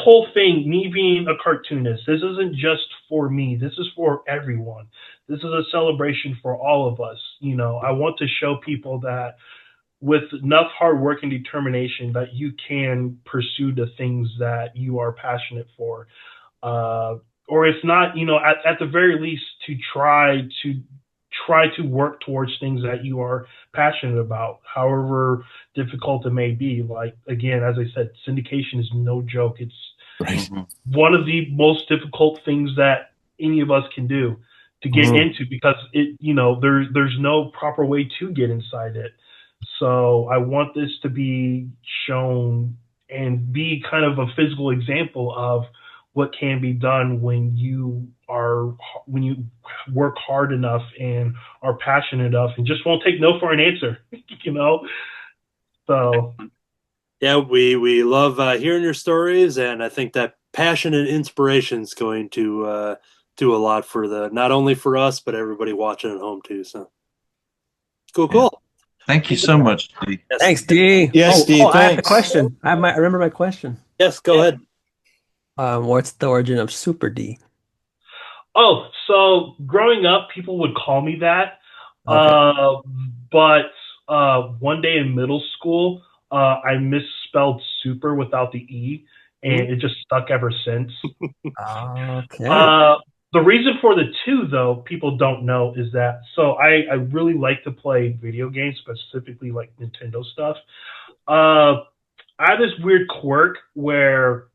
whole thing, me being a cartoonist, this isn't just for me. This is for everyone. This is a celebration for all of us. I want to show people that with enough hard work and determination that you can pursue the things that you are passionate for. Or if not, at the very least to try to work towards things that you are passionate about, however difficult it may be. Like, again, as I said, syndication is no joke. It's one of the most difficult things that any of us can do to get into, because there's no proper way to get inside it. So I want this to be shown and be kind of a physical example of what can be done when you work hard enough and are passionate enough and just won't take no for an answer. So yeah, we love hearing your stories, and I think that passion and inspiration is going to do a lot for not only for us but everybody watching at home too. So cool. Thank you so much, Dee. Yes. Thanks, Dee. Yes, Dee. I have a question. I remember my question. Yes, go ahead. What's the origin of Supr Dee? Oh, so growing up, people would call me that. Okay. But one day in middle school, I misspelled super without the E, and it just stuck ever since. Okay. The reason for the two, though, people don't know, is that I really like to play video games, specifically like Nintendo stuff. I have this weird quirk where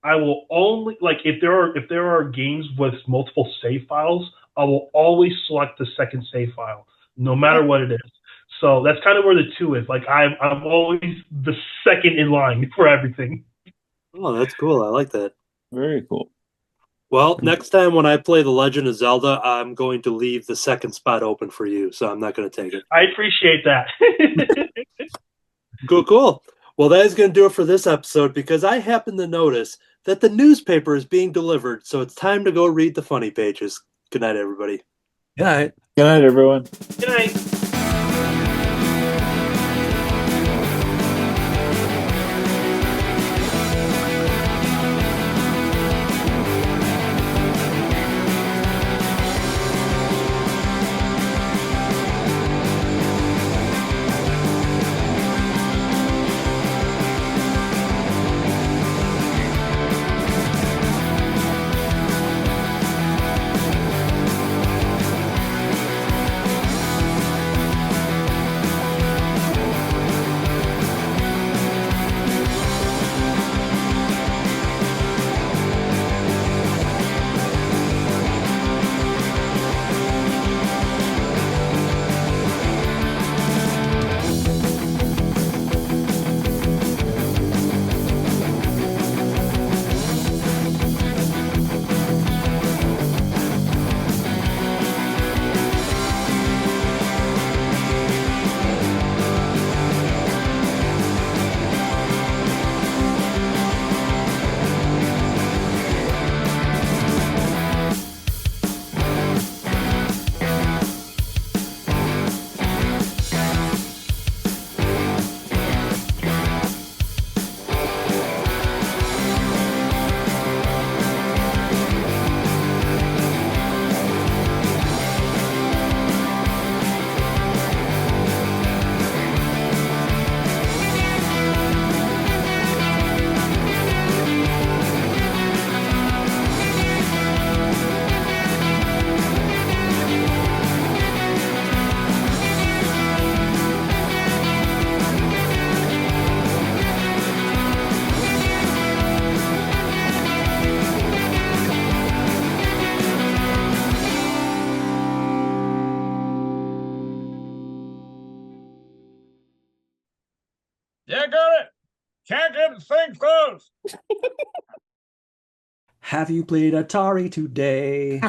I will only, like, if there are games with multiple save files, I will always select the second save file, no matter what it is. So that's kind of where the two is. Like, I'm always the second in line for everything. Oh, that's cool. I like that. Very cool. Well, next time when I play The Legend of Zelda, I'm going to leave the second spot open for you, so I'm not going to take it. I appreciate that. Cool. Well, that is going to do it for this episode, because I happen to notice that the newspaper is being delivered, so it's time to go read the funny pages. Good night, everybody. Good night. Good night, everyone. Good night. think first. Have you played Atari today?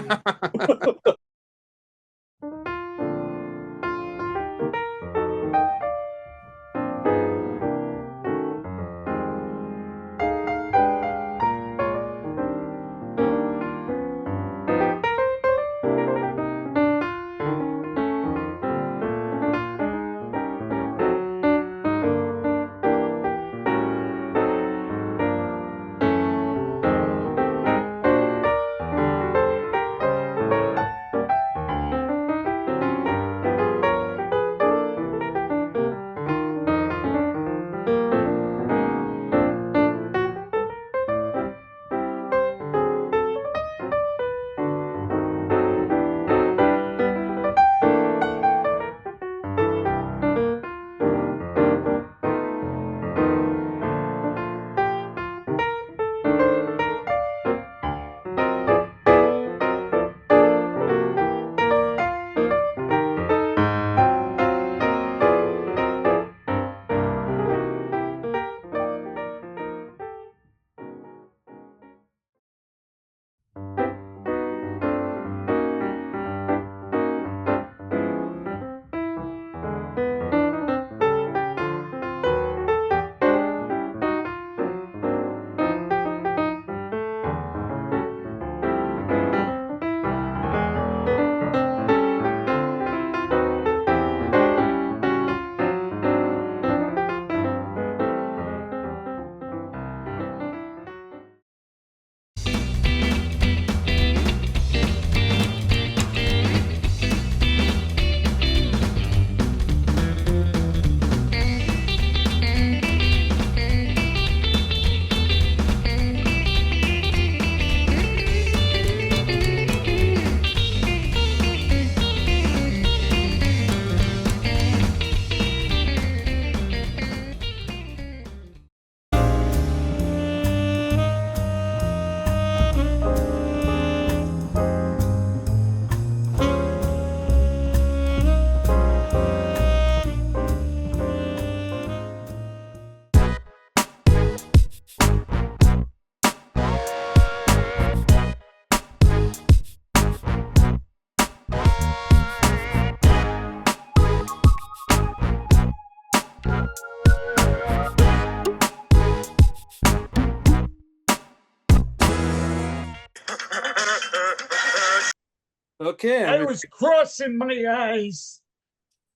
Okay. I was crossing my eyes.